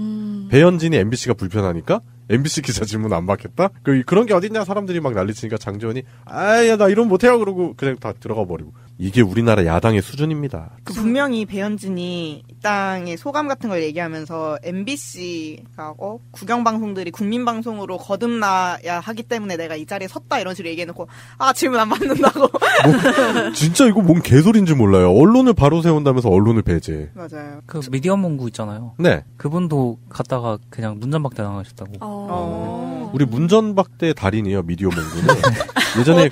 배현진이 MBC가 불편하니까 MBC 기자 질문 안 받겠다? 그런 게 어딨냐 사람들이 막 난리치니까 장지원이 아야 나 이런 못해요 그러고 그냥 다 들어가 버리고. 이게 우리나라 야당의 수준입니다. 분명히 배현진이 입당의 소감 같은 걸 얘기하면서 MBC가 국영방송들이 국민방송으로 거듭나야 하기 때문에 내가 이 자리에 섰다 이런 식으로 얘기해놓고 질문 안 받는다고. 진짜 이거 뭔 개소리인지 몰라요. 언론을 바로 세운다면서 언론을 배제. 맞아요. 그 미디어 문구 있잖아요. 네. 그분도 갔다가 그냥 문전박대 당하셨다고. 우리 문전박대 달인이에요. 미디어 몽구는. 예전에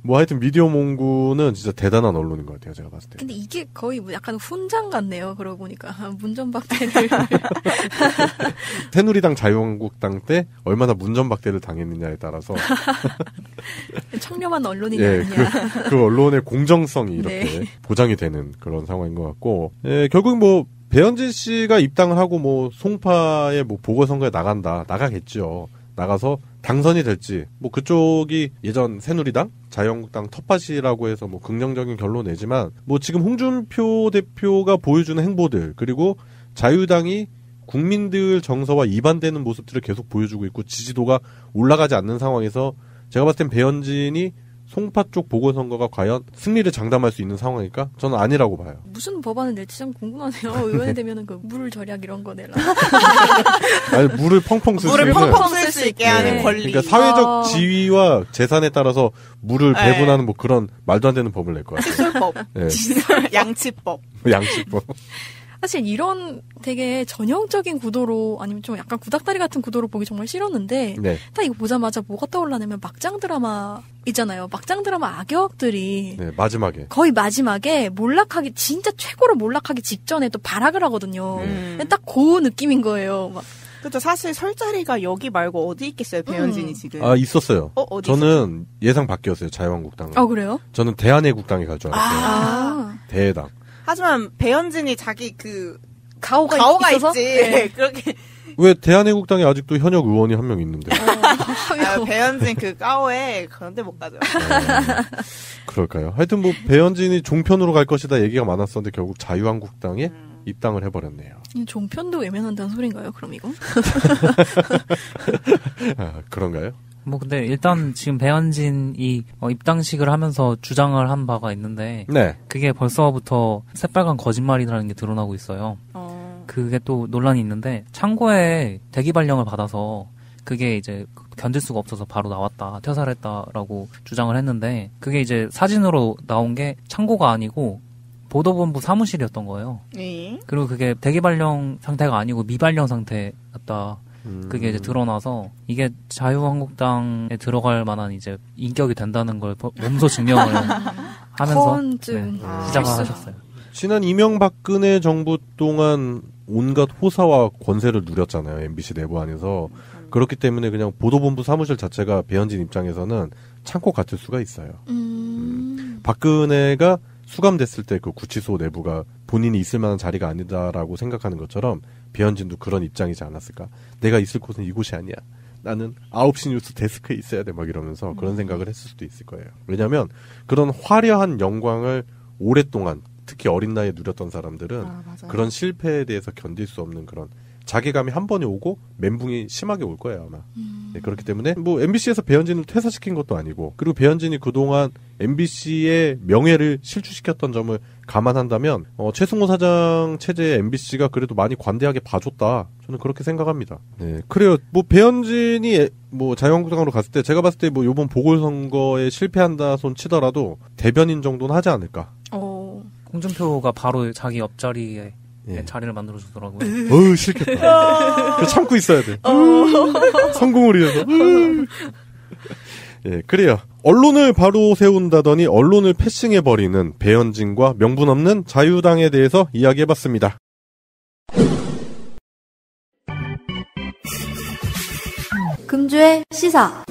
뭐 하여튼 미디어 몽구는 진짜 대단한 언론인 것 같아요. 제가 봤을 때. 근데 이게 거의 뭐 약간 훈장 같네요. 그러고 보니까 문전박대를. 새누리당 자유한국당 때 얼마나 문전박대를 당했느냐에 따라서 청렴한 언론이냐 예, 아니냐. 그 언론의 공정성이 이렇게 네. 보장이 되는 그런 상황인 것 같고, 예, 결국 뭐 배현진 씨가 입당을 하고 뭐 송파에 뭐 보궐선거에 나가겠죠. 나가서 당선이 될지, 뭐 그쪽이 예전 새누리당, 자유한국당 텃밭이라고 해서 뭐 긍정적인 결론 내지만, 뭐 지금 홍준표 대표가 보여주는 행보들, 그리고 자유당이 국민들 정서와 이반되는 모습들을 계속 보여주고 있고 지지도가 올라가지 않는 상황에서 제가 봤을 땐 배현진이 송파 쪽 보궐선거가 과연 승리를 장담할 수 있는 상황일까? 저는 아니라고 봐요. 무슨 법안을 낼지 참 궁금하네요. 의원이 되면은 그 물 절약 이런 거 내라. 아니, 물을 펑펑 쓸 수 있는. 물을 펑펑 쓸 수 있게 하는 권리. 그러니까 사회적 지위와 재산에 따라서 물을 네. 배분하는 뭐 그런 말도 안 되는 법을 낼 것 같아요. 칫솔법. 네. 양치법. 양치법. 사실 이런 되게 전형적인 구도로 아니면 좀 약간 구닥다리 같은 구도로 보기 정말 싫었는데 네. 딱 이거 보자마자 뭐가 떠올라냐면 막장 드라마 있잖아요. 막장 드라마 악역들이 네, 마지막에. 거의 마지막에 몰락하기 진짜 최고로 몰락하기 직전에 또 발악을 하거든요. 딱 그 느낌인 거예요. 막 그렇죠. 사실 설 자리가 여기 말고 어디 있겠어요, 배현진이 지금. 아, 있었어요. 어디 저는 예상 바뀌었어요, 자유한국당. 그래요? 저는 대한애국당에 갈 줄 알았어요. 대해당. 하지만 배현진이 자기 그 가오가 있어서? 있지. 네. 그렇게. 왜 대한애국당에 아직도 현역 의원이 한 명 있는데. 배현진 그 까오에 그런데 못 가죠. 그럴까요? 하여튼 뭐 배현진이 종편으로 갈 것이다 얘기가 많았었는데 결국 자유한국당에 입당을 해버렸네요. 종편도 외면한다는 소린가요? 그럼 이거? 그런가요? 뭐 근데 일단 지금 배현진이 입당식을 하면서 주장을 한 바가 있는데 네. 그게 벌써부터 새빨간 거짓말이라는 게 드러나고 있어요. 그게 또 논란이 있는데 창고에 대기 발령을 받아서 그게 이제 견딜 수가 없어서 바로 나왔다, 퇴사했다라고 주장을 했는데 그게 이제 사진으로 나온 게 창고가 아니고 보도본부 사무실이었던 거예요. 그리고 그게 대기 발령 상태가 아니고 미발령 상태였다. 그게 이제 드러나서 이게 자유한국당에 들어갈 만한 이제 인격이 된다는 걸 몸소 증명을 하면서 시작을 하셨어요. 지난 이명박근혜 정부 동안 온갖 호사와 권세를 누렸잖아요. MBC 내부 안에서. 그렇기 때문에 그냥 보도본부 사무실 자체가 배현진 입장에서는 창고 같을 수가 있어요. 박근혜가 수감됐을 때 그 구치소 내부가 본인이 있을 만한 자리가 아니다라고 생각하는 것처럼 배현진도 그런 입장이지 않았을까. 내가 있을 곳은 이곳이 아니야. 나는 9시 뉴스 데스크에 있어야 돼. 막 이러면서 그런 생각을 했을 수도 있을 거예요. 왜냐하면 그런 화려한 영광을 오랫동안 특히 어린 나이에 누렸던 사람들은 그런 실패에 대해서 견딜 수 없는 그런 자괴감이 한 번에 오고 멘붕이 심하게 올 거예요 아마. 네, 그렇기 때문에 뭐 MBC에서 배현진을 퇴사시킨 것도 아니고 그리고 배현진이 그동안 MBC의 명예를 실추시켰던 점을 감안한다면 최승호 사장 체제에 MBC가 그래도 많이 관대하게 봐줬다. 저는 그렇게 생각합니다. 네, 그래요. 뭐 배현진이 뭐 자유한국당으로 갔을 때 제가 봤을 때 뭐 이번 보궐선거에 실패한다 손 치더라도 대변인 정도는 하지 않을까. 홍준표가 바로 자기 옆자리에 자리를 만들어주더라고요. 싫겠다. 참고 있어야 돼. 성공을 위해서. 예, 그래요. 언론을 바로 세운다더니 언론을 패싱해버리는 배현진과 명분 없는 자유당에 대해서 이야기해봤습니다. 금주의 시사.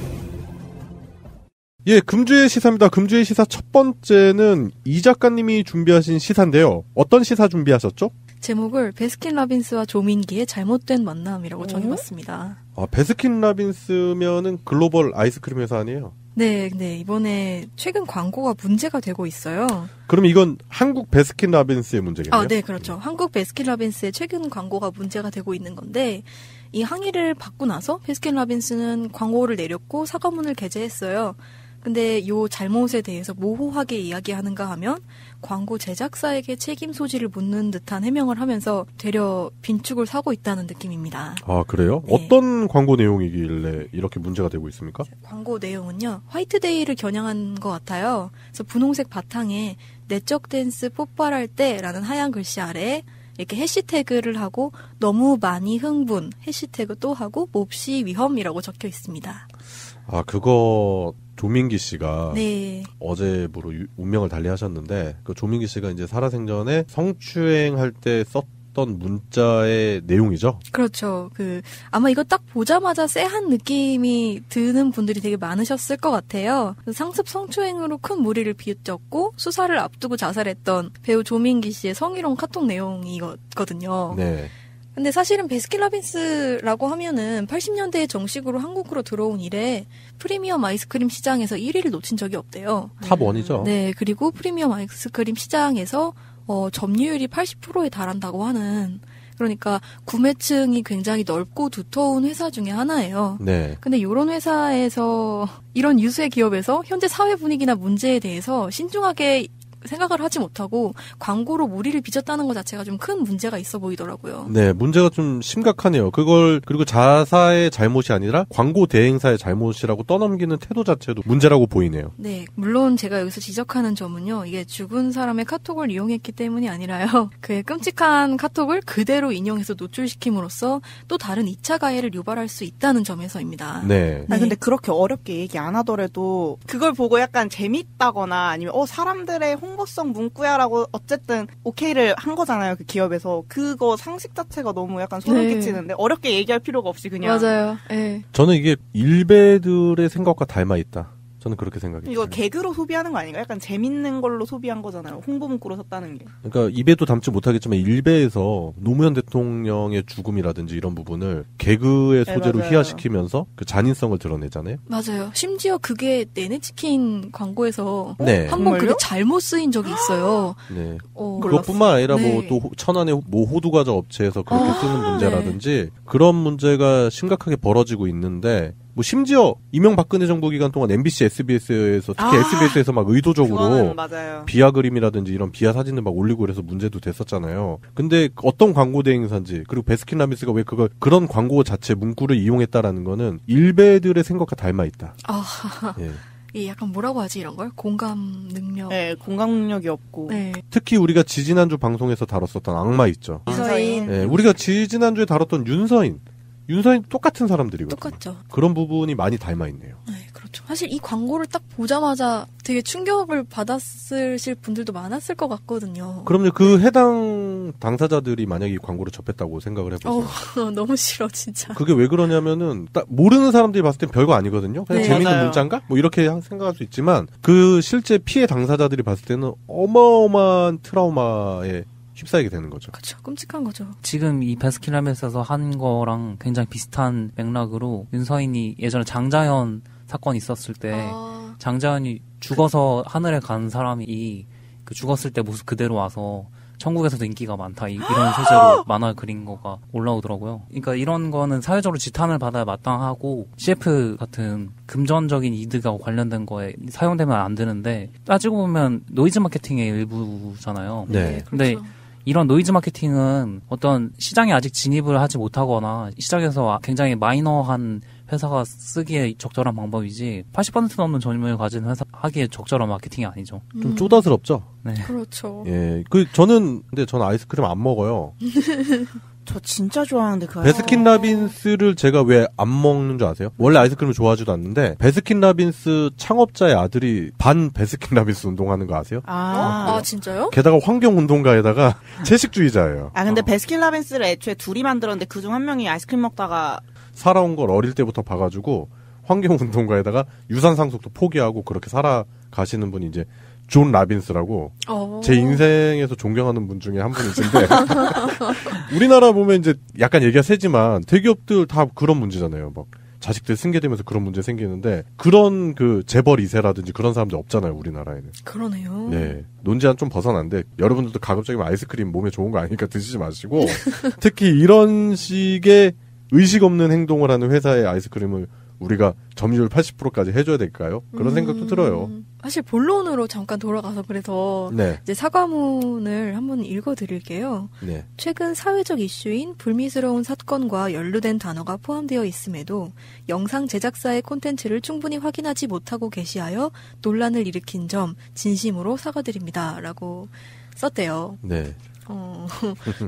예, 금주의 시사입니다. 금주의 시사 첫 번째는 이 작가님이 준비하신 시사인데요. 어떤 시사 준비하셨죠? 제목을 베스킨라빈스와 조민기의 잘못된 만남이라고 정해봤습니다. 아, 베스킨라빈스면은 글로벌 아이스크림 회사 아니에요? 네, 이번에 최근 광고가 문제가 되고 있어요. 그럼 이건 한국 베스킨라빈스의 문제겠네요? 네, 그렇죠. 한국 베스킨라빈스의 최근 광고가 문제가 되고 있는 건데 이 항의를 받고 나서 베스킨라빈스는 광고를 내렸고 사과문을 게재했어요. 근데 요 잘못에 대해서 모호하게 이야기하는가 하면 광고 제작사에게 책임 소지를 묻는 듯한 해명을 하면서 되려 빈축을 사고 있다는 느낌입니다. 아, 그래요? 네. 어떤 광고 내용이길래 이렇게 문제가 되고 있습니까? 광고 내용은요. 화이트데이를 겨냥한 것 같아요. 그래서 분홍색 바탕에 내적 댄스 폭발할 때라는 하얀 글씨 아래에 이렇게 해시태그를 하고 너무 많이 흥분, 해시태그 또 하고 몹시 위험이라고 적혀 있습니다. 아, 그거 조민기 씨가 네. 어제부로 운명을 달리하셨는데 그 조민기 씨가 이제 살아생전에 성추행할 때 썼던 문자의 내용이죠. 그렇죠. 아마 이거 딱 보자마자 쎄한 느낌이 드는 분들이 되게 많으셨을 것 같아요. 상습 성추행으로 큰 무리를 빚었고 수사를 앞두고 자살했던 배우 조민기 씨의 성희롱 카톡 내용이거든요. 네. 근데 사실은 베스킨라빈스라고 하면은 80년대에 정식으로 한국으로 들어온 이래 프리미엄 아이스크림 시장에서 1위를 놓친 적이 없대요. 탑1이죠. 네, 그리고 프리미엄 아이스크림 시장에서 점유율이 80%에 달한다고 하는, 그러니까 구매층이 굉장히 넓고 두터운 회사 중에 하나예요. 네. 근데 이런 회사에서 이런 유수의 기업에서 현재 사회 분위기나 문제에 대해서 신중하게 생각을 하지 못하고 광고로 무리를 빚었다는 것 자체가 좀 큰 문제가 있어 보이더라고요. 네, 문제가 좀 심각하네요. 그리고 자사의 잘못이 아니라 광고 대행사의 잘못이라고 떠넘기는 태도 자체도 문제라고 보이네요. 네, 물론 제가 여기서 지적하는 점은요. 이게 죽은 사람의 카톡을 이용했기 때문이 아니라요. 그의 끔찍한 카톡을 그대로 인용해서 노출시킴으로써 또 다른 2차 가해를 유발할 수 있다는 점에서입니다. 네. 근데 그렇게 어렵게 얘기 안 하더라도 그걸 보고 약간 재밌다거나 아니면 사람들의 홍보성 문구야라고 어쨌든 오케이를 한 거잖아요. 그 기업에서. 그거 상식 자체가 너무 약간 소름 네. 끼치는데 어렵게 얘기할 필요가 없이 그냥. 맞아요. 네. 저는 이게 일베들의 생각과 닮아 있다. 저는 그렇게 생각해요. 이거 개그로 소비하는 거 아닌가요? 약간 재밌는 걸로 소비한 거잖아요. 홍보 문구로 썼다는 게. 그러니까 입에도 담지 못하겠지만 일베에서 노무현 대통령의 죽음이라든지 이런 부분을 개그의 네, 소재로 맞아요. 희화시키면서 그 잔인성을 드러내잖아요. 맞아요. 심지어 그게 네네치킨 광고에서 네. 한번 그게 정말요? 잘못 쓰인 적이 있어요. 네. 어, 그것뿐만 아니라 네. 뭐 또 천안의 모 호두과자 업체에서 그렇게 쓰는 문제라든지 그런 문제가 심각하게 벌어지고 있는데 뭐 심지어 이명박근혜 정부 기간 동안 MBC, SBS에서 특히 SBS에서 막 의도적으로 그거는 맞아요. 비하 그림이라든지 이런 비하 사진을 막 올리고 그래서 문제도 됐었잖아요. 근데 어떤 광고 대행사인지 그리고 베스킨라빈스가 왜 그걸 그런 광고 자체 문구를 이용했다라는 거는 일베들의 생각과 닮아 있다. 예. 이 약간 뭐라고 하지 이런 걸? 공감 능력. 네, 공감 능력이 없고. 네. 특히 우리가 지지난주 방송에서 다뤘었던 악마 있죠. 윤서인. 예, 우리가 지지난주에 다뤘던 윤서인 똑같은 사람들이거든요. 똑같죠. 그런 부분이 많이 닮아 있네요. 네, 그렇죠. 사실 이 광고를 딱 보자마자 되게 충격을 받았을 분들도 많았을 것 같거든요. 그럼요. 그 해당 당사자들이 만약에 이 광고를 접했다고 생각을 해보세요. 너무 싫어, 진짜. 그게 왜 그러냐면은 딱 모르는 사람들이 봤을 땐 별거 아니거든요. 그냥 네. 재밌는 맞아요. 문자인가? 뭐 이렇게 생각할 수 있지만 그 실제 피해 당사자들이 봤을 때는 어마어마한 트라우마에 휩싸이게 되는 거죠. 그렇죠. 끔찍한 거죠. 지금 이 베스킨라빈스에서 한 거랑 굉장히 비슷한 맥락으로 윤서인이 예전에 장자연 사건이 있었을 때 장자연이 죽어서 하늘에 간 사람이 그 죽었을 때 모습 그대로 와서 천국에서도 인기가 많다 이런 소재로 만화 그린 거가 올라오더라고요. 그러니까 이런 거는 사회적으로 지탄을 받아야 마땅하고 CF 같은 금전적인 이득과 관련된 거에 사용되면 안 되는데 따지고 보면 노이즈 마케팅의 일부잖아요. 네. 근데 이런 노이즈 마케팅은 어떤 시장에 아직 진입을 하지 못하거나 시장에서 굉장히 마이너한 회사가 쓰기에 적절한 방법이지 80% 넘는 점유율을 가진 회사 하기에 적절한 마케팅이 아니죠. 좀 쪼다스럽죠? 네. 그렇죠. 예. 근데 저는 아이스크림 안 먹어요. 저 진짜 좋아하는데 그 베스킨라빈스를 제가 왜 안 먹는 줄 아세요? 원래 아이스크림을 좋아하지도 않는데 베스킨라빈스 창업자의 아들이 반 베스킨라빈스 운동하는 거 아세요? 아, 진짜요? 게다가 환경운동가에다가 채식주의자예요. 근데 베스킨라빈스를 애초에 둘이 만들었는데 그중 한 명이 아이스크림 먹다가 살아온 걸 어릴 때부터 봐가지고 환경운동가에다가 유산상속도 포기하고 그렇게 살아가시는 분이 이제 존 라빈스라고 제 인생에서 존경하는 분 중에 한 분이신데 우리나라 보면 이제 약간 얘기가 세지만 대기업들 다 그런 문제잖아요. 막 자식들 승계되면서 그런 문제 생기는데 그런 그 재벌 2세라든지 그런 사람들 없잖아요. 우리나라에는. 그러네요. 네. 논지한 좀 벗어난데 여러분들도 가급적이면 아이스크림 몸에 좋은 거 아니니까 드시지 마시고 특히 이런 식의 의식 없는 행동을 하는 회사의 아이스크림을 우리가 점유율 80%까지 해줘야 될까요? 그런 생각도 들어요. 사실 본론으로 잠깐 돌아가서 그래서 네. 이제 사과문을 한번 읽어드릴게요. 네. 최근 사회적 이슈인 불미스러운 사건과 연루된 단어가 포함되어 있음에도 영상 제작사의 콘텐츠를 충분히 확인하지 못하고 게시하여 논란을 일으킨 점 진심으로 사과드립니다. 라고 썼대요. 네.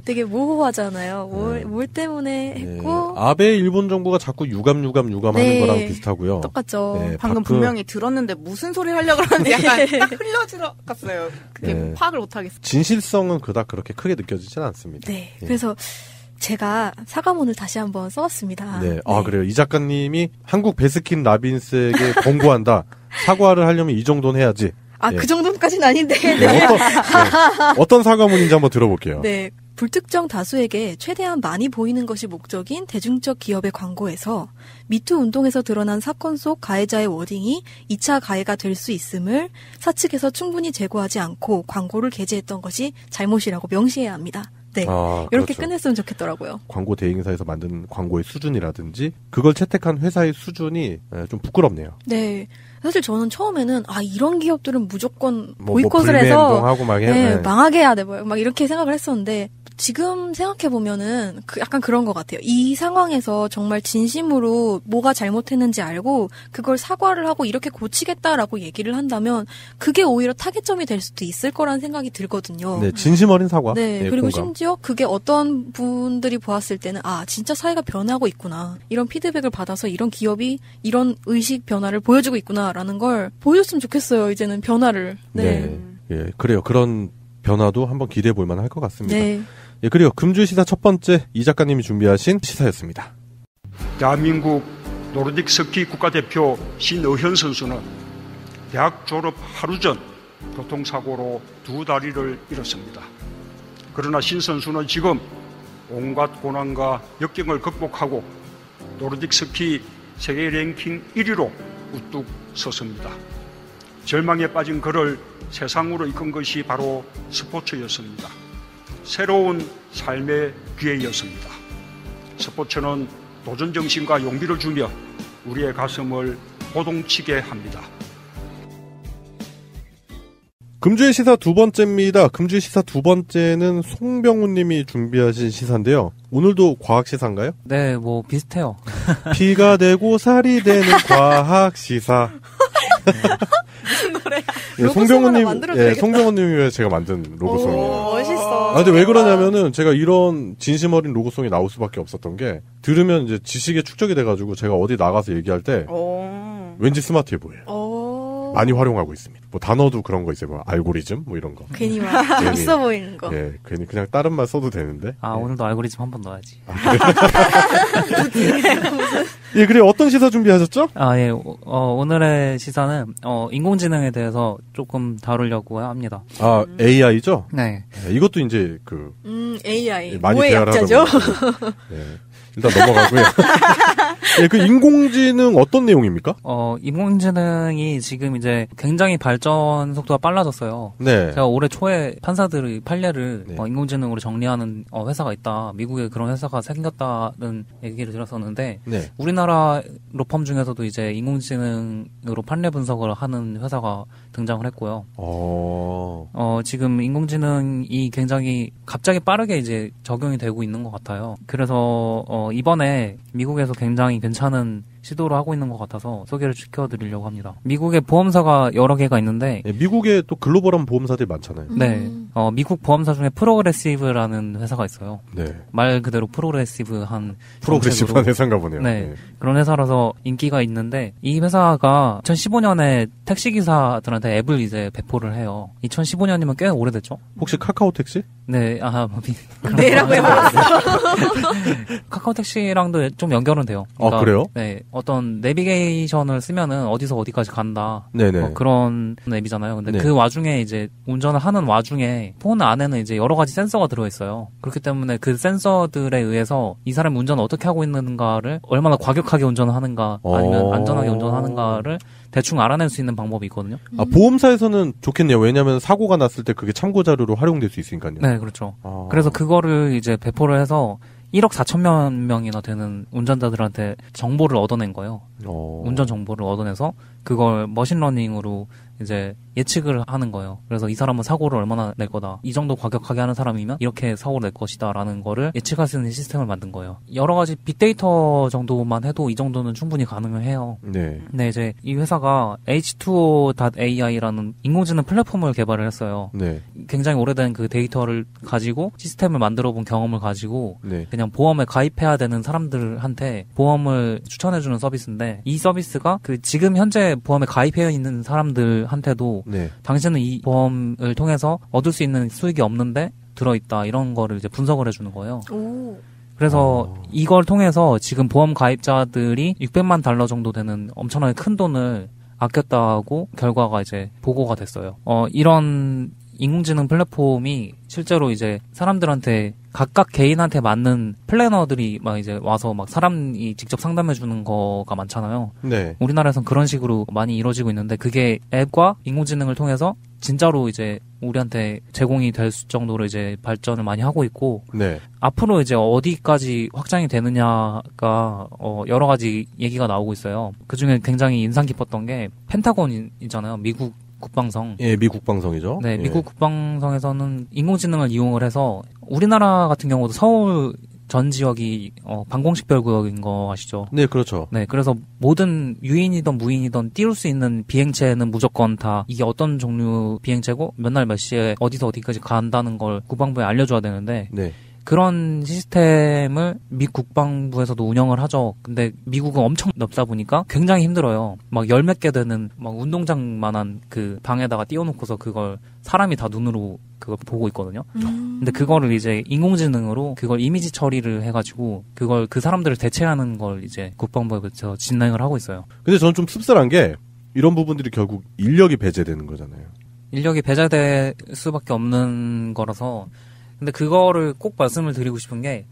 되게 모호하잖아요. 뭘 때문에 했고. 아베 일본 정부가 자꾸 유감 하는 거랑 비슷하고요. 똑같죠. 네, 방금 분명히 들었는데 무슨 소리 하려고 그러는데 약간 딱 흘려들어갔어요. 그게 네. 파악을 못하겠어요. 진실성은 그닥 그렇게 크게 느껴지진 않습니다. 네. 그래서 제가 사과문을 다시 한번 써왔습니다. 네. 아, 그래요. 이 작가님이 한국 베스킨 라빈스에게 권고한다. 사과를 하려면 이 정도는 해야지. 네. 그 정도까지는 아닌데. 네. 어떤 사과문인지 한번 들어볼게요. 네. 불특정 다수에게 최대한 많이 보이는 것이 목적인 대중적 기업의 광고에서 미투 운동에서 드러난 사건 속 가해자의 워딩이 2차 가해가 될 수 있음을 사측에서 충분히 제고하지 않고 광고를 게재했던 것이 잘못이라고 명시해야 합니다. 네. 이렇게 그렇죠. 끝냈으면 좋겠더라고요. 광고 대행사에서 만든 광고의 수준이라든지 그걸 채택한 회사의 수준이 좀 부끄럽네요. 네. 사실 저는 처음에는 이런 기업들은 무조건 뭐 보이콧을 해서 불매행동하고 막 네, 망하게 해야 돼. 막 이렇게 생각을 했었는데 지금 생각해보면은 약간 그런 것 같아요. 이 상황에서 정말 진심으로 뭐가 잘못했는지 알고 그걸 사과를 하고 이렇게 고치겠다라고 얘기를 한다면 그게 오히려 타겟점이 될 수도 있을 거라는 생각이 들거든요. 네, 진심 어린 사과. 네, 그리고 공감. 심지어 그게 어떤 분들이 보았을 때는 진짜 사회가 변하고 있구나. 이런 피드백을 받아서 이런 기업이 이런 의식 변화를 보여주고 있구나라는 걸 보여줬으면 좋겠어요. 이제는 변화를. 네. 예, 그래요. 그런 변화도 한번 기대해 볼 만할 것 같습니다. 네. 예, 그리고 금주의 시사 첫 번째 이 작가님이 준비하신 시사였습니다. 대한민국 노르딕 스키 국가대표 신의현 선수는 대학 졸업 하루 전 교통사고로 두 다리를 잃었습니다. 그러나 신 선수는 지금 온갖 고난과 역경을 극복하고 노르딕 스키 세계 랭킹 1위로 우뚝 섰습니다. 절망에 빠진 그를 세상으로 이끈 것이 바로 스포츠였습니다. 새로운 삶의 기회였습니다. 스포츠는 도전 정신과 용기를 주며 우리의 가슴을 호동치게 합니다. 금주의 시사 두 번째입니다. 금주의 시사 두 번째는 송병훈 님이 준비하신 시사인데요. 오늘도 과학 시사인가요? 네, 뭐 비슷해요. 피가 되고 살이 되는 과학 시사. 무슨 노래야? 예, 송병훈 님이 제가 만든 로고송이에요. 멋있어. 근데 왜 그러냐면은 제가 이런 진심 어린 로고송이 나올 수밖에 없었던 게 들으면 이제 지식에 축적이 돼가지고 제가 어디 나가서 얘기할 때 왠지 스마트해 보여요. 많이 활용하고 있습니다. 뭐 단어도 그런 거 있어요. 뭐 알고리즘 뭐 이런 거. 괜히 막 있어 보이는 거. 예, 괜히 그냥 다른 말 써도 되는데. 아, 예. 오늘도 알고리즘 한 번 넣어야지. 예, 그래 어떤 시사 준비하셨죠? 아, 예. 오늘의 시사는 인공지능에 대해서 조금 다루려고 합니다. 아, AI죠? 네. 예, 이것도 이제 AI. 많이 뭐의 대화를 약자죠? 예. 일단 넘어가고요. 예, 그 인공지능 어떤 내용입니까? 인공지능이 지금 이제 굉장히 발전 속도가 빨라졌어요. 네. 제가 올해 초에 판사들의 판례를 인공지능으로 정리하는 회사가 있다. 미국에 그런 회사가 생겼다는 얘기를 들었었는데 네. 우리나라 로펌 중에서도 이제 인공지능으로 판례 분석을 하는 회사가 등장을 했고요. 지금 인공지능이 굉장히 갑자기 빠르게 이제 적용이 되고 있는 것 같아요. 그래서 이번에 미국에서 굉장히 괜찮은 시도를 하고 있는 것 같아서 소개를 시켜드리려고 합니다. 미국의 보험사가 여러 개가 있는데 미국에 또 글로벌한 보험사들이 많잖아요. 네, 미국 보험사 중에 프로그레시브라는 회사가 있어요. 네. 말 그대로 프로그레시브한 회사인가 보네요. 네, 네. 그런 회사라서 인기가 있는데 이 회사가 2015년에 택시기사들한테 앱을 이제 배포를 해요. 2015년이면 꽤 오래됐죠? 혹시 카카오 택시? 네, 네라고 해봤어. 카카오 택시랑도 좀 연결은 돼요. 그러니까, 그래요? 네, 어떤 내비게이션을 쓰면은 어디서 어디까지 간다. 네네. 그런 앱이잖아요. 근데 네. 그 와중에 이제 운전을 하는 와중에 폰 안에는 이제 여러 가지 센서가 들어있어요. 그렇기 때문에 그 센서들에 의해서 이 사람이 운전을 어떻게 하고 있는가를 얼마나 과격하게 운전을 하는가 아니면 안전하게 운전하는가를 대충 알아낼 수 있는 방법이 있거든요. 아, 보험사에서는 좋겠네요. 왜냐하면 사고가 났을 때 그게 참고 자료로 활용될 수 있으니까요. 네, 그렇죠. 그래서 그거를 이제 배포를 해서 1억 4천만 명이나 되는 운전자들한테 정보를 얻어낸 거예요. 운전 정보를 얻어내서 그걸 머신러닝으로 이제 예측을 하는 거예요. 그래서 이 사람은 사고를 얼마나 낼 거다. 이 정도 과격하게 하는 사람이면 이렇게 사고를 낼 것이다 라는 거를 예측할 수 있는 시스템을 만든 거예요. 여러 가지 빅데이터 정도만 해도 이 정도는 충분히 가능해요. 네. 근데 이제 이 회사가 H2O.AI라는 인공지능 플랫폼을 개발을 했어요. 네. 굉장히 오래된 그 데이터를 가지고 시스템을 만들어 본 경험을 가지고 네. 그냥 보험에 가입해야 되는 사람들한테 보험을 추천해주는 서비스인데 이 서비스가 그 지금 현재 보험에 가입해 있는 사람들한테도 네. 당신은 이 보험을 통해서 얻을 수 있는 수익이 없는데 들어있다 이런 거를 이제 분석을 해주는 거예요. 그래서 이걸 통해서 지금 보험 가입자들이 600만 달러 정도 되는 엄청나게 큰 돈을 아꼈다고 결과가 이제 보고가 됐어요. 이런 인공지능 플랫폼이 실제로 이제 사람들한테 각각 개인한테 맞는 플래너들이 막 이제 와서 막 사람이 직접 상담해 주는 거가 많잖아요. 네. 우리나라에선 그런 식으로 많이 이루어지고 있는데 그게 앱과 인공지능을 통해서 진짜로 이제 우리한테 제공이 될 정도로 이제 발전을 많이 하고 있고 네. 앞으로 이제 어디까지 확장이 되느냐가 여러 가지 얘기가 나오고 있어요. 그중에 굉장히 인상 깊었던 게 펜타곤이잖아요. 미국 국방성. 예, 미국 국방성이죠. 네, 미국 국방성에서는 인공지능을 이용을 해서 우리나라 같은 경우도 서울 전 지역이 방공식별구역인 거 아시죠? 네, 그렇죠. 네, 그래서 모든 유인이든 무인이든 띄울 수 있는 비행체는 무조건 다 이게 어떤 종류 비행체고 몇 날 몇 시에 어디서 어디까지 간다는 걸 국방부에 알려줘야 되는데 네. 그런 시스템을 미 국방부에서도 운영을 하죠. 근데 미국은 엄청 넓다 보니까 굉장히 힘들어요. 막 열 몇 개 되는 막 운동장만한 그 방에다가 띄워놓고서 그걸 사람이 다 눈으로 그걸 보고 있거든요. 근데 그거를 이제 인공지능으로 그걸 이미지 처리를 해가지고 그걸 그 사람들을 대체하는 걸 이제 국방부에서 진행을 하고 있어요. 근데 저는 좀 씁쓸한 게 이런 부분들이 결국 인력이 배제되는 거잖아요. 인력이 배제될 수밖에 없는 거라서. 근데 그거를 꼭 말씀을 드리고 싶은 게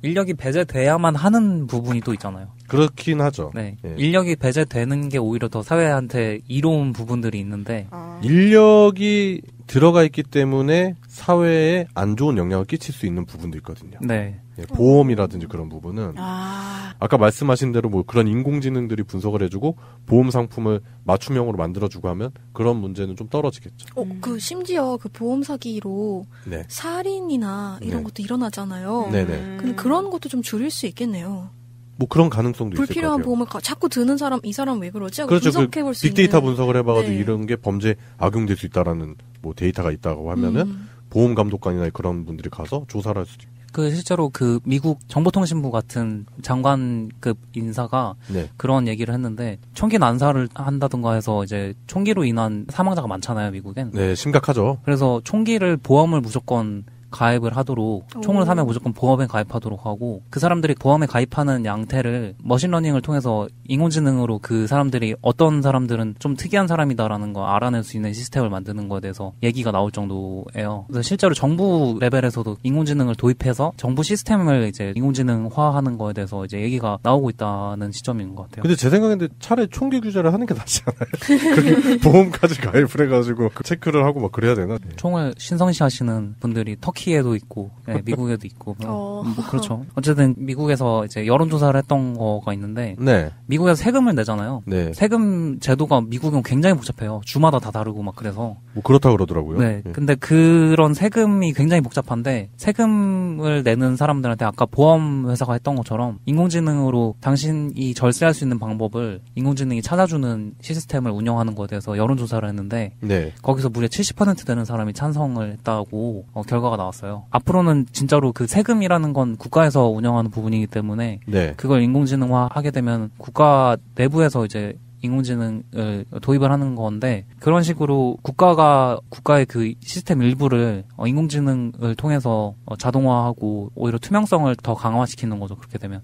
인력이 배제돼야만 하는 부분이 또 있잖아요. 그렇긴 하죠. 네. 예. 인력이 배제되는 게 오히려 더 사회한테 이로운 부분들이 있는데 인력이 들어가 있기 때문에 사회에 안 좋은 영향을 끼칠 수 있는 부분도 있거든요. 네. 예, 보험이라든지 그런 부분은 아까 말씀하신 대로 뭐 그런 인공지능들이 분석을 해주고 보험 상품을 맞춤형으로 만들어주고 하면 그런 문제는 좀 떨어지겠죠. 그 심지어 그 보험 사기로 네. 살인이나 이런 네. 것도 일어나잖아요. 네네. 근데 그런 것도 좀 줄일 수 있겠네요. 뭐 그런 가능성도 있을 것 불필요한 같아요. 보험을 자꾸 드는 사람, 이 사람 왜 그러지? 하고 그렇죠. 분석해볼 수 빅데이터 있는. 분석을 해봐가지고 네. 이런 게 범죄에 악용될 수 있다라는 뭐 데이터가 있다고 하면은 보험 감독관이나 그런 분들이 가서 조사를 할 수도 있고. 그 실제로 그 미국 정보통신부 같은 장관급 인사가 네. 그런 얘기를 했는데 총기 난사를 한다든가 해서 이제 총기로 인한 사망자가 많잖아요, 미국엔. 네, 심각하죠. 그래서 총기를 보험을 무조건 가입을 하도록 총을 사면 무조건 보험에 가입하도록 하고 그 사람들이 보험에 가입하는 양태를 머신러닝을 통해서 인공지능으로 그 사람들이 어떤 사람들은 좀 특이한 사람이다라는 거 알아낼 수 있는 시스템을 만드는 거에 대해서 얘기가 나올 정도예요. 그래서 실제로 정부 레벨에서도 인공지능을 도입해서 정부 시스템을 이제 인공지능화하는 거에 대해서 이제 얘기가 나오고 있다는 시점인 것 같아요. 근데 제 생각에는 차라리 총기 규제를 하는 게 낫지 않아요? 그렇게 보험까지 가입을 해가지고 체크를 하고 막 그래야 되나? 네. 총을 신성시하시는 분들이 터키에도 있고, 네, 미국에도 있고, 뭐 그렇죠. 어쨌든 미국에서 이제 여론조사를 했던 거가 있는데, 네. 미국에서 세금을 내잖아요. 네. 세금 제도가 미국은 굉장히 복잡해요. 주마다 다 다르고 막 그래서. 뭐 그렇다 그러더라고요. 네. 근데 그런 세금이 굉장히 복잡한데 세금을 내는 사람들한테 아까 보험 회사가 했던 것처럼 인공지능으로 당신이 절세할 수 있는 방법을 인공지능이 찾아주는 시스템을 운영하는 것에 대해서 여론조사를 했는데 네. 거기서 무려 70% 되는 사람이 찬성을 했다고 결과가 나왔어요. 앞으로는 진짜로 그 세금이라는 건 국가에서 운영하는 부분이기 때문에 네. 그걸 인공지능화 하게 되면 국가 내부에서 이제 인공지능을 도입을 하는 건데 그런 식으로 국가의 그 시스템 일부를 인공지능을 통해서 자동화하고 오히려 투명성을 더 강화시키는 거죠. 그렇게 되면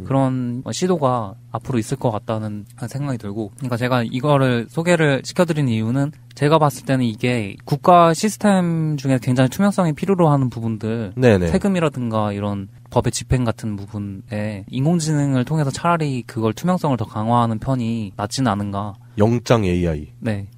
그런 시도가 앞으로 있을 것 같다는 생각이 들고 그러니까 제가 이거를 소개를 시켜드리는 이유는 제가 봤을 때는 이게 국가 시스템 중에 굉장히 투명성이 필요로 하는 부분들 네네. 세금이라든가 이런 법의 집행 같은 부분에 인공지능을 통해서 차라리 그걸 투명성을 더 강화하는 편이 낫지는 않은가. 영장 AI. 네.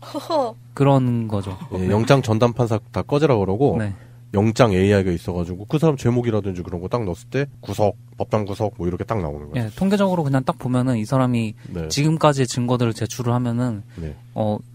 그런 거죠. 예, 영장 전담판사 다 꺼지라 그러고 네. 영장 AI가 있어가지고 그 사람 제목이라든지 그런 거 딱 넣었을 때 구속, 법당 구속 뭐 이렇게 딱 나오는 거죠. 예, 통계적으로 그냥 딱 보면은 이 사람이 네. 지금까지의 증거들을 제출을 하면은 네.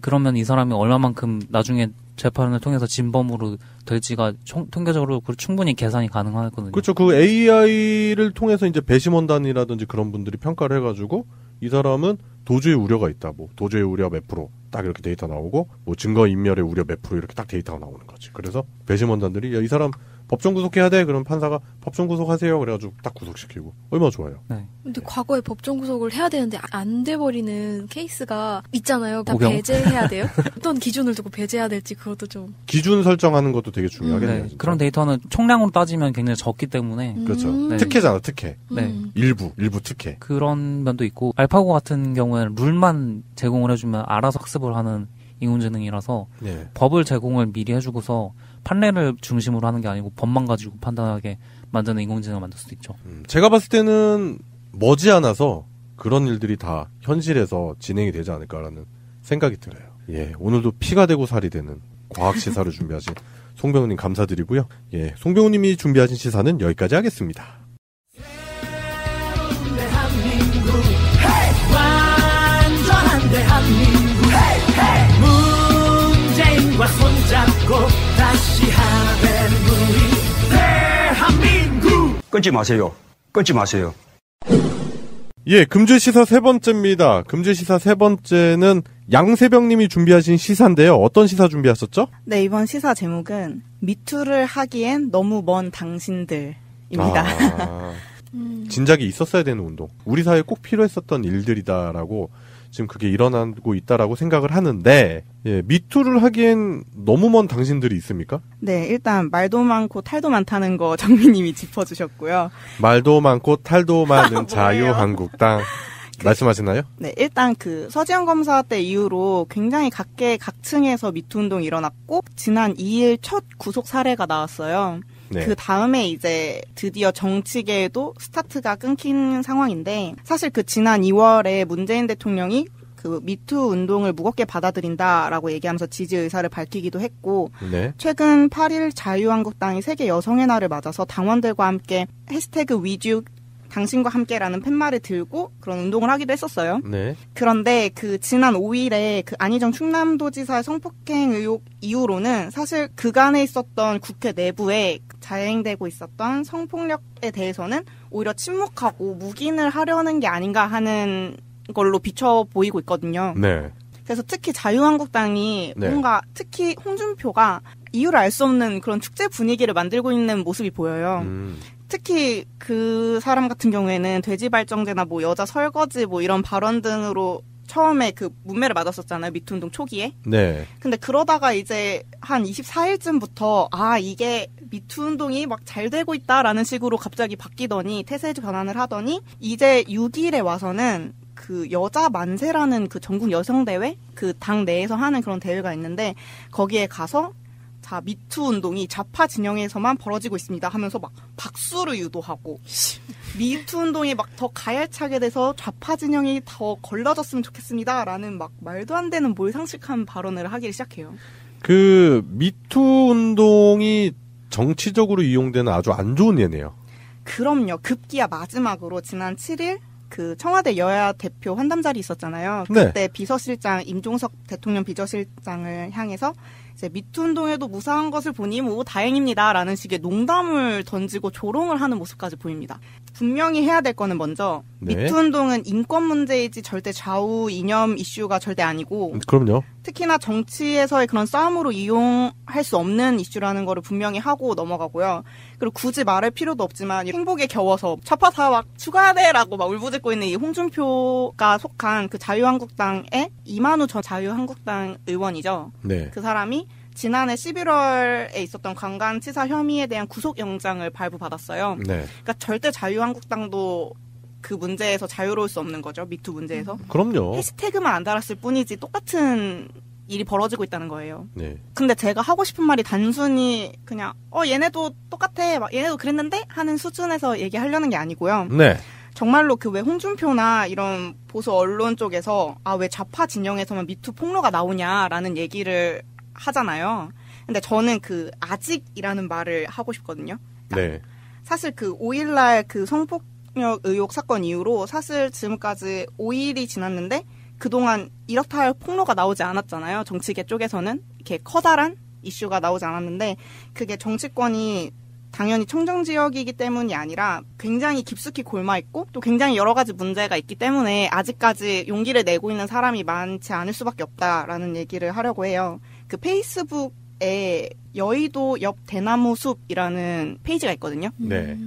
그러면 이 사람이 얼마만큼 나중에 재판을 통해서 진범으로 될지가 통계적으로 충분히 계산이 가능하거든요. 그렇죠. 그 AI를 통해서 이제 배심원단이라든지 그런 분들이 평가를 해가지고 이 사람은 도주의 우려가 있다. 뭐 도주의 우려 몇 프로 딱 이렇게 데이터 나오고 뭐 증거인멸의 우려 몇 프로 이렇게 딱 데이터가 나오는 거지. 그래서 배심원단들이 야, 이 사람 법정 구속해야 돼. 그럼 판사가 법정 구속하세요. 그래가지고 딱 구속시키고 얼마나 좋아요. 네. 근데 과거에 법정 구속을 해야 되는데 안 돼버리는 케이스가 있잖아요. 다 고병. 배제해야 돼요? 어떤 기준을 두고 배제해야 될지 그것도 좀. 기준 설정하는 것도 되게 중요하겠네요. 네, 그런 데이터는 총량으로 따지면 굉장히 적기 때문에 그렇죠. 네. 특혜잖아, 특혜. 네. 일부 특혜. 그런 면도 있고 알파고 같은 경우에는 룰만 제공을 해주면 알아서 학습을 하는 인공지능이라서 네. 법을 제공을 미리 해주고서 판례를 중심으로 하는 게 아니고 법만 가지고 판단하게 만드는 인공지능을 만들 수도 있죠. 제가 봤을 때는 머지않아서 그런 일들이 다 현실에서 진행이 되지 않을까라는 생각이 들어요. 예, 오늘도 피가 되고 살이 되는 과학 시사를 준비하신 송병우님 감사드리고요. 예, 송병우님이 준비하신 시사는 여기까지 하겠습니다. 대한민국 완전한 대한민국 문재인과 손잡고 다시 하는 우리 대한민국 끊지 마세요. 끊지 마세요. 예, 금주의 시사 세 번째입니다. 금주의 시사 세 번째는 양세병님이 준비하신 시사인데요. 어떤 시사 준비하셨죠? 네, 이번 시사 제목은 미투를 하기엔 너무 먼 당신들 진작에 있었어야 되는 운동. 우리 사회에 꼭 필요했었던 일들이다라고 지금 그게 일어나고 있다라고 생각을 하는데, 예, 미투를 하기엔 너무 먼 당신들이 있습니까? 네, 일단 말도 많고 탈도 많다는 거 정민님이 짚어주셨고요. 말도 많고 탈도 많은 자유한국당. 말씀하시나요? 네, 일단 그 서지현 검사 때 이후로 굉장히 각계각층에서 미투 운동이 일어났고, 지난 2일 첫 구속 사례가 나왔어요. 네. 그 다음에 이제 드디어 정치계에도 스타트가 끊긴 상황인데, 사실 그 지난 2월에 문재인 대통령이 그 미투 운동을 무겁게 받아들인다라고 얘기하면서 지지 의사를 밝히기도 했고, 네. 최근 8일 자유한국당이 세계 여성의 날을 맞아서 당원들과 함께 해시태그 위주 당신과 함께라는 팻말을 들고 그런 운동을 하기도 했었어요. 네. 그런데 그 지난 5일에 그 안희정 충남도지사의 성폭행 의혹 이후로는 사실 그간에 있었던 국회 내부에 자행되고 있었던 성폭력에 대해서는 오히려 침묵하고 묵인을 하려는 게 아닌가 하는 걸로 비춰 보이고 있거든요. 네. 그래서 특히 자유한국당이 네. 뭔가 특히 홍준표가 이유를 알 수 없는 그런 축제 분위기를 만들고 있는 모습이 보여요. 특히 그 사람 같은 경우에는 돼지 발정제나 뭐 여자 설거지 뭐 이런 발언 등으로 처음에 그 문매를 맞았었잖아요. 미투 운동 초기에. 네. 근데 그러다가 이제 한 24일쯤부터 이게 미투 운동이 막 잘 되고 있다라는 식으로 갑자기 바뀌더니 태세 전환을 하더니 이제 6일에 와서는 그 여자 만세라는 그 전국 여성 대회 그 당 내에서 하는 그런 대회가 있는데 거기에 가서 자, 미투 운동이 좌파 진영에서만 벌어지고 있습니다 하면서 막 박수를 유도하고 미투 운동이 막 더 가열차게 돼서 좌파 진영이 더 걸러졌으면 좋겠습니다 라는 막 말도 안 되는 몰상식한 발언을 하기 시작해요. 그 미투 운동이 정치적으로 이용되는 아주 안 좋은 예네요. 그럼요. 급기야 마지막으로 지난 7일 그 청와대 여야 대표 환담 자리 있었잖아요. 네. 그때 비서실장 임종석 대통령 비서실장을 향해서 이제 미투 운동에도 무사한 것을 보니 뭐 다행입니다라는 식의 농담을 던지고 조롱을 하는 모습까지 보입니다. 분명히 해야 될 거는 먼저 네. 미투 운동은 인권 문제이지 절대 좌우 이념 이슈가 절대 아니고 그럼요. 특히나 정치에서의 그런 싸움으로 이용할 수 없는 이슈라는 거를 분명히 하고 넘어가고요. 그리고 굳이 말할 필요도 없지만 행복에 겨워서 좌파사 막 추가해야 돼라고 막 울부짖고 있는 이 홍준표가 속한 그 자유한국당의 이만우 전 자유한국당 의원이죠. 네. 그 사람이 지난해 11월에 있었던 관광치사 혐의에 대한 구속영장을 발부받았어요. 네. 그러니까 절대 자유한국당도 그 문제에서 자유로울 수 없는 거죠. 미투 문제에서. 그럼요. 해시태그만 안 달았을 뿐이지 똑같은 일이 벌어지고 있다는 거예요. 네. 근데 제가 하고 싶은 말이 단순히 그냥 얘네도 똑같아, 막 얘네도 그랬는데 하는 수준에서 얘기하려는 게 아니고요. 네. 정말로 그 왜 홍준표나 이런 보수 언론 쪽에서 왜 좌파 진영에서만 미투 폭로가 나오냐라는 얘기를 하잖아요. 근데 저는 그 아직이라는 말을 하고 싶거든요. 네. 사실 그 5일날 그 성폭력 의혹 사건 이후로 사실 지금까지 5일이 지났는데 그동안 이렇다 할 폭로가 나오지 않았잖아요. 정치계 쪽에서는 이렇게 커다란 이슈가 나오지 않았는데 그게 정치권이 당연히 청정지역이기 때문이 아니라 굉장히 깊숙이 골마있고 또 굉장히 여러 가지 문제가 있기 때문에 아직까지 용기를 내고 있는 사람이 많지 않을 수밖에 없다라는 얘기를 하려고 해요. 그 페이스북에 여의도 옆 대나무 숲이라는 페이지가 있거든요. 네.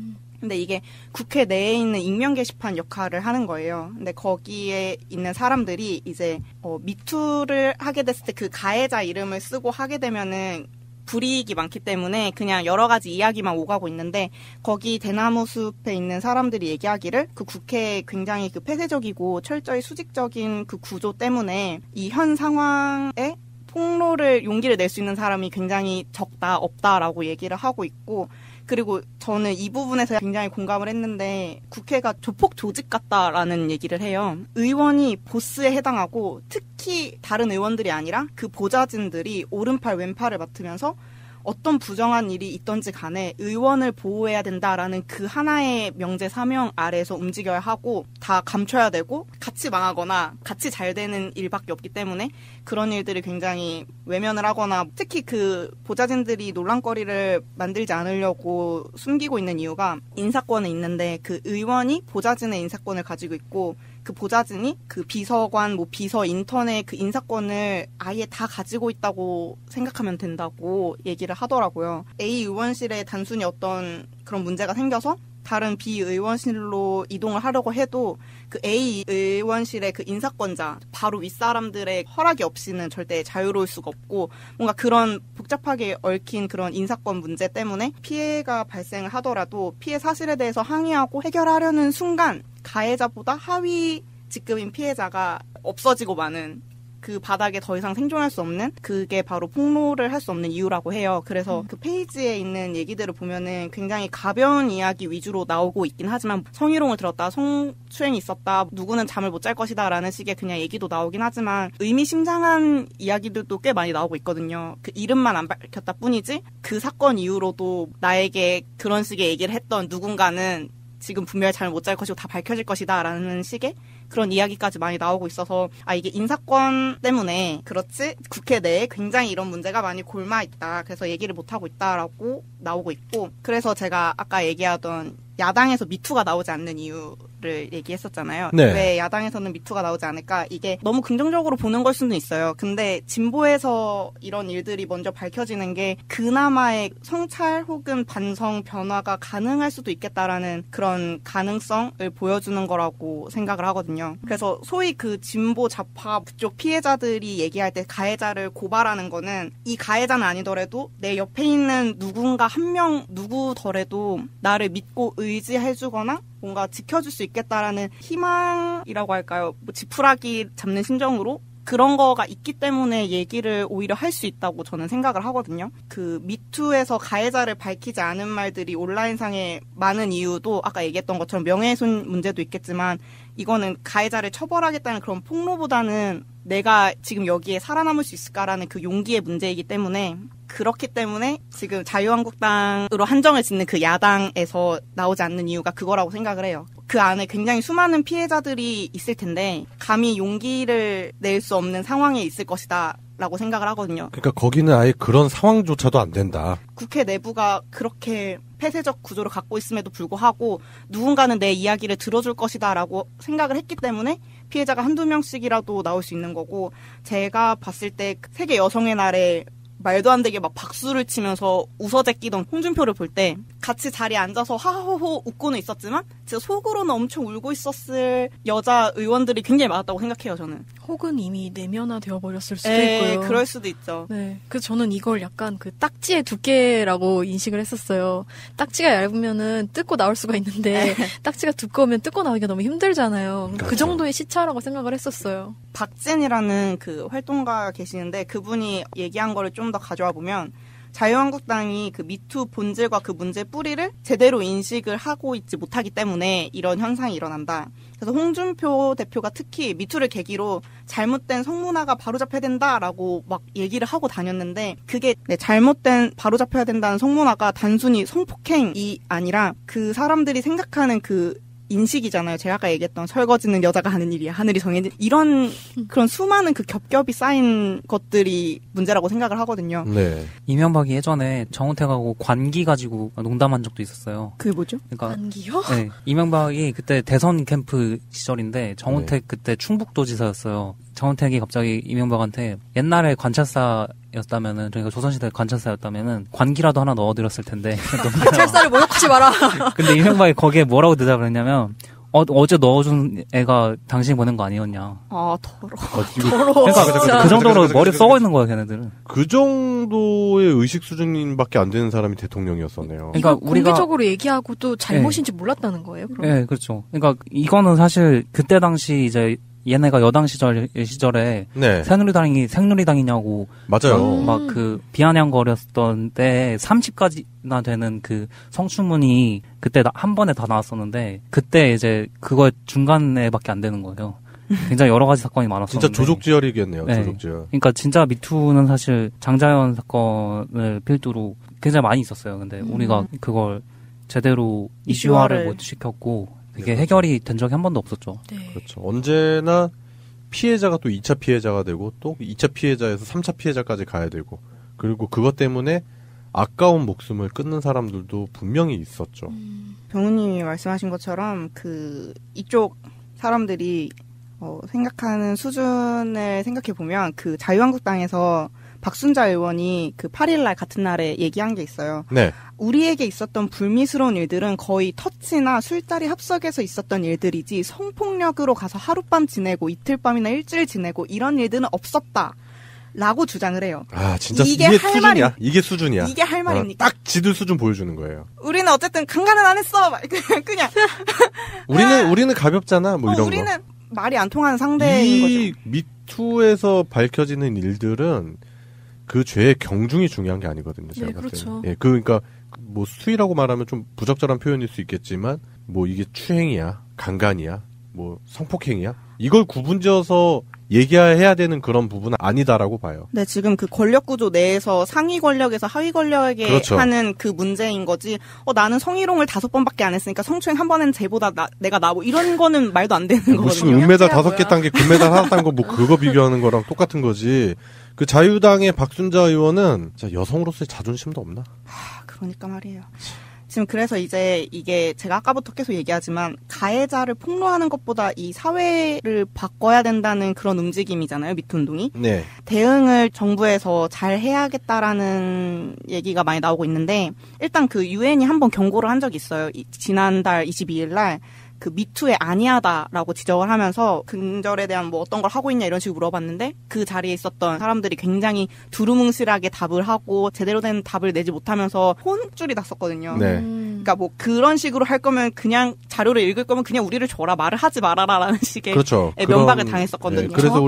근데 이게 국회 내에 있는 익명 게시판 역할을 하는 거예요. 근데 거기에 있는 사람들이 이제 미투를 하게 됐을 때 그 가해자 이름을 쓰고 하게 되면은 불이익이 많기 때문에 그냥 여러 가지 이야기만 오가고 있는데 거기 대나무 숲에 있는 사람들이 얘기하기를 그 국회에 굉장히 그 폐쇄적이고 철저히 수직적인 그 구조 때문에 이 현 상황에 폭로를 용기를 낼 수 있는 사람이 굉장히 적다, 없다라고 얘기를 하고 있고 그리고 저는 이 부분에서 굉장히 공감을 했는데 국회가 조폭 조직 같다라는 얘기를 해요. 의원이 보스에 해당하고 특히 다른 의원들이 아니라 그 보좌진들이 오른팔 왼팔을 맡으면서 어떤 부정한 일이 있던지 간에 의원을 보호해야 된다라는 그 하나의 명제 사명 아래에서 움직여야 하고 다 감춰야 되고 같이 망하거나 같이 잘 되는 일밖에 없기 때문에 그런 일들이 굉장히 외면을 하거나 특히 그 보좌진들이 논란거리를 만들지 않으려고 숨기고 있는 이유가 인사권에 있는데 그 의원이 보좌진의 인사권을 가지고 있고 그 보좌진이 그 비서관, 뭐 비서 인턴의 그 인사권을 아예 다 가지고 있다고 생각하면 된다고 얘기를 하더라고요. A 의원실에 단순히 어떤 그런 문제가 생겨서 다른 B 의원실로 이동을 하려고 해도 그 A 의원실의 그 인사권자, 바로 윗사람들의 허락이 없이는 절대 자유로울 수가 없고, 뭔가 그런 복잡하게 얽힌 그런 인사권 문제 때문에 피해가 발생을 하더라도 피해 사실에 대해서 항의하고 해결하려는 순간 가해자보다 하위 직급인 피해자가 없어지고 마는, 그 바닥에 더 이상 생존할 수 없는, 그게 바로 폭로를 할 수 없는 이유라고 해요. 그래서 그 페이지에 있는 얘기들을 보면은 굉장히 가벼운 이야기 위주로 나오고 있긴 하지만, 성희롱을 들었다, 성추행이 있었다, 누구는 잠을 못 잘 것이다 라는 식의 그냥 얘기도 나오긴 하지만 의미심장한 이야기들도 꽤 많이 나오고 있거든요. 그 이름만 안 밝혔다 뿐이지 그 사건 이후로도 나에게 그런 식의 얘기를 했던 누군가는 지금 분명히 잠을 못 잘 것이고 다 밝혀질 것이다 라는 식의 그런 이야기까지 많이 나오고 있어서, 아, 이게 인사권 때문에 그렇지 국회 내에 굉장히 이런 문제가 많이 골마 있다, 그래서 얘기를 못하고 있다라고 나오고 있고, 그래서 제가 아까 얘기하던 야당에서 미투가 나오지 않는 이유를 얘기했었잖아요. 네. 왜 야당에서는 미투가 나오지 않을까? 이게 너무 긍정적으로 보는 걸 수는 있어요. 근데 진보에서 이런 일들이 먼저 밝혀지는 게 그나마의 성찰 혹은 반성 변화가 가능할 수도 있겠다라는 그런 가능성을 보여주는 거라고 생각을 하거든요. 그래서 소위 그 진보 좌파 쪽 피해자들이 얘기할 때 가해자를 고발하는 거는, 이 가해자는 아니더라도 내 옆에 있는 누군가 한 명 누구더라도 나를 믿고 의지해주거나 뭔가 지켜줄 수 있겠다라는 희망이라고 할까요? 뭐 지푸라기 잡는 심정으로 그런 거가 있기 때문에 얘기를 오히려 할 수 있다고 저는 생각을 하거든요. 그 미투에서 가해자를 밝히지 않은 말들이 온라인상에 많은 이유도 아까 얘기했던 것처럼 명예훼손 문제도 있겠지만, 이거는 가해자를 처벌하겠다는 그런 폭로보다는 내가 지금 여기에 살아남을 수 있을까라는 그 용기의 문제이기 때문에, 그렇기 때문에 지금 자유한국당으로 한정을 짓는 그 야당에서 나오지 않는 이유가 그거라고 생각을 해요. 그 안에 굉장히 수많은 피해자들이 있을 텐데 감히 용기를 낼 수 없는 상황에 있을 것이다 라고 생각을 하거든요. 그러니까 거기는 아예 그런 상황조차도 안 된다. 국회 내부가 그렇게 폐쇄적 구조를 갖고 있음에도 불구하고 누군가는 내 이야기를 들어줄 것이다 라고 생각을 했기 때문에 피해자가 한두 명씩이라도 나올 수 있는 거고, 제가 봤을 때 세계 여성의 날에 말도 안 되게 막 박수를 치면서 웃어제끼던 홍준표를 볼 때 같이 자리에 앉아서 하하호호 웃고는 있었지만 진짜 속으로는 엄청 울고 있었을 여자 의원들이 굉장히 많았다고 생각해요, 저는. 혹은 이미 내면화되어 버렸을 수도 네, 있고요. 그럴 수도 있죠. 네, 그래서 저는 이걸 약간 그 딱지의 두께라고 인식을 했었어요. 딱지가 얇으면은 뜯고 나올 수가 있는데 딱지가 두꺼우면 뜯고 나오기가 너무 힘들잖아요. 그렇죠. 그 정도의 시차라고 생각을 했었어요. 박진이라는 그 활동가가 계시는데 그분이 얘기한 거를 좀 더 가져와 보면, 자유한국당이 그 미투 본질과 그 문제 뿌리를 제대로 인식을 하고 있지 못하기 때문에 이런 현상이 일어난다. 그래서 홍준표 대표가 특히 미투를 계기로 잘못된 성문화가 바로잡혀야 된다라고 막 얘기를 하고 다녔는데, 그게 잘못된 바로잡혀야 된다는 성문화가 단순히 성폭행이 아니라 그 사람들이 생각하는 그 인식이잖아요. 제가 아까 얘기했던 설거지는 여자가 하는 일이야, 하늘이 정해진, 이런 그런 수많은 그 겹겹이 쌓인 것들이 문제라고 생각을 하거든요. 네. 이명박이 예전에 정우택하고 관기 가지고 농담한 적도 있었어요. 그게 뭐죠? 그러니까 관기요? 네. 이명박이 그때 대선 캠프 시절인데 정우택 그때 충북도지사였어요. 정우택이 갑자기 이명박한테 옛날에 관찰사였다면은, 그러니까 조선시대 관찰사였다면은 관기라도 하나 넣어드렸을 텐데. 관찰사를 모욕하지 마라. 근데 이명박이 거기에 뭐라고 대답을 했냐면, 어제 넣어준 애가 당신이 보낸 거 아니었냐. 아, 더러워. 그러니까 그 정도로 머리 썩어 있는 거야, 걔네들은. 그 정도의 의식 수준밖에 안 되는 사람이 대통령이었었네요. 그러니까 우리가 공개적으로 얘기하고 또 잘못인지 몰랐다는 거예요, 그럼? 네, 그렇죠. 그러니까 이거는 사실 그때 당시 이제 얘네가 여당 시절에 네. 새누리당이냐고 맞아요. 막 그 비아냥거렸던 때 30까지나 되는 그 성추문이 그때 한 번에 다 나왔었는데, 그때 이제 그거 중간에밖에 안 되는 거예요. 굉장히 여러 가지 사건이 많았었는데. 진짜 조족지혈이겠네요. 네. 조족지혈. 그러니까 진짜 미투는 사실 장자연 사건을 필두로 굉장히 많이 있었어요. 근데 우리가 그걸 제대로 이슈화를 못 시켰고, 이게 해결이 된 적이 한 번도 없었죠. 네. 그렇죠. 언제나 피해자가 또 2차 피해자가 되고, 또 2차 피해자에서 3차 피해자까지 가야 되고, 그리고 그것 때문에 아까운 목숨을 끊는 사람들도 분명히 있었죠. 병우님이 말씀하신 것처럼 그 이쪽 사람들이 생각하는 수준을 생각해 보면 그 자유한국당에서 박순자 의원이 그 8일날 같은 날에 얘기한 게 있어요. 네. 우리에게 있었던 불미스러운 일들은 거의 터치나 술자리 합석에서 있었던 일들이지 성폭력으로 가서 하룻밤 지내고 이틀밤이나 일주일 지내고 이런 일들은 없었다. 라고 주장을 해요. 아, 진짜 이게 수준이야. 이게 수준이야. 이게 할 말입니까? 딱 지들 수준 보여주는 거예요. 우리는 어쨌든 강간은 안 했어. 그냥. 우리는 가볍잖아. 뭐 이런 우리는 거. 말이 안 통하는 상대인 거죠. 이 미투에서 밝혀지는 일들은 그 죄의 경중이 중요한 게 아니거든요. 제가 네, 봤을 때는. 그렇죠. 예, 그러니까 뭐 수위라고 말하면 좀 부적절한 표현일 수 있겠지만 뭐 이게 추행이야, 강간이야, 뭐 성폭행이야. 이걸 구분지어서 얘기해야 되는 그런 부분은 아니다라고 봐요. 네, 지금 그 권력 구조 내에서 상위 권력에서 하위 권력에 그렇죠. 하는 그 문제인 거지. 나는 성희롱을 5번밖에 안 했으니까 성추행 한 번은 쟤보다 내가 나고 이런 거는 말도 안 되는 거거든요. 무슨 은메달 5개 딴 게 금메달 하나 딴 거 뭐 그거 비교하는 거랑 똑같은 거지. 그 자유당의 박순자 의원은 진짜 여성으로서의 자존심도 없나? 그러니까 말이에요. 지금 그래서 이제 이게 제가 아까부터 계속 얘기하지만 가해자를 폭로하는 것보다 이 사회를 바꿔야 된다는 그런 움직임이잖아요. 미투 운동이. 네. 대응을 정부에서 잘 해야겠다라는 얘기가 많이 나오고 있는데 일단 그 유엔이 한번 경고를 한 적이 있어요. 지난달 22일 날 그 미투에 아니하다라고 지적을 하면서 근절에 대한 뭐 어떤 걸 하고 있냐 이런 식으로 물어봤는데 그 자리에 있었던 사람들이 굉장히 두루뭉실하게 답을 하고 제대로 된 답을 내지 못하면서 혼줄이 났었거든요. 네. 그러니까 뭐 그런 식으로 할 거면 그냥 자료를 읽을 거면 그냥 우리를 줘라 말을 하지 말아라라는 식의 그렇죠. 면박을 당했었거든요. 네, 그래서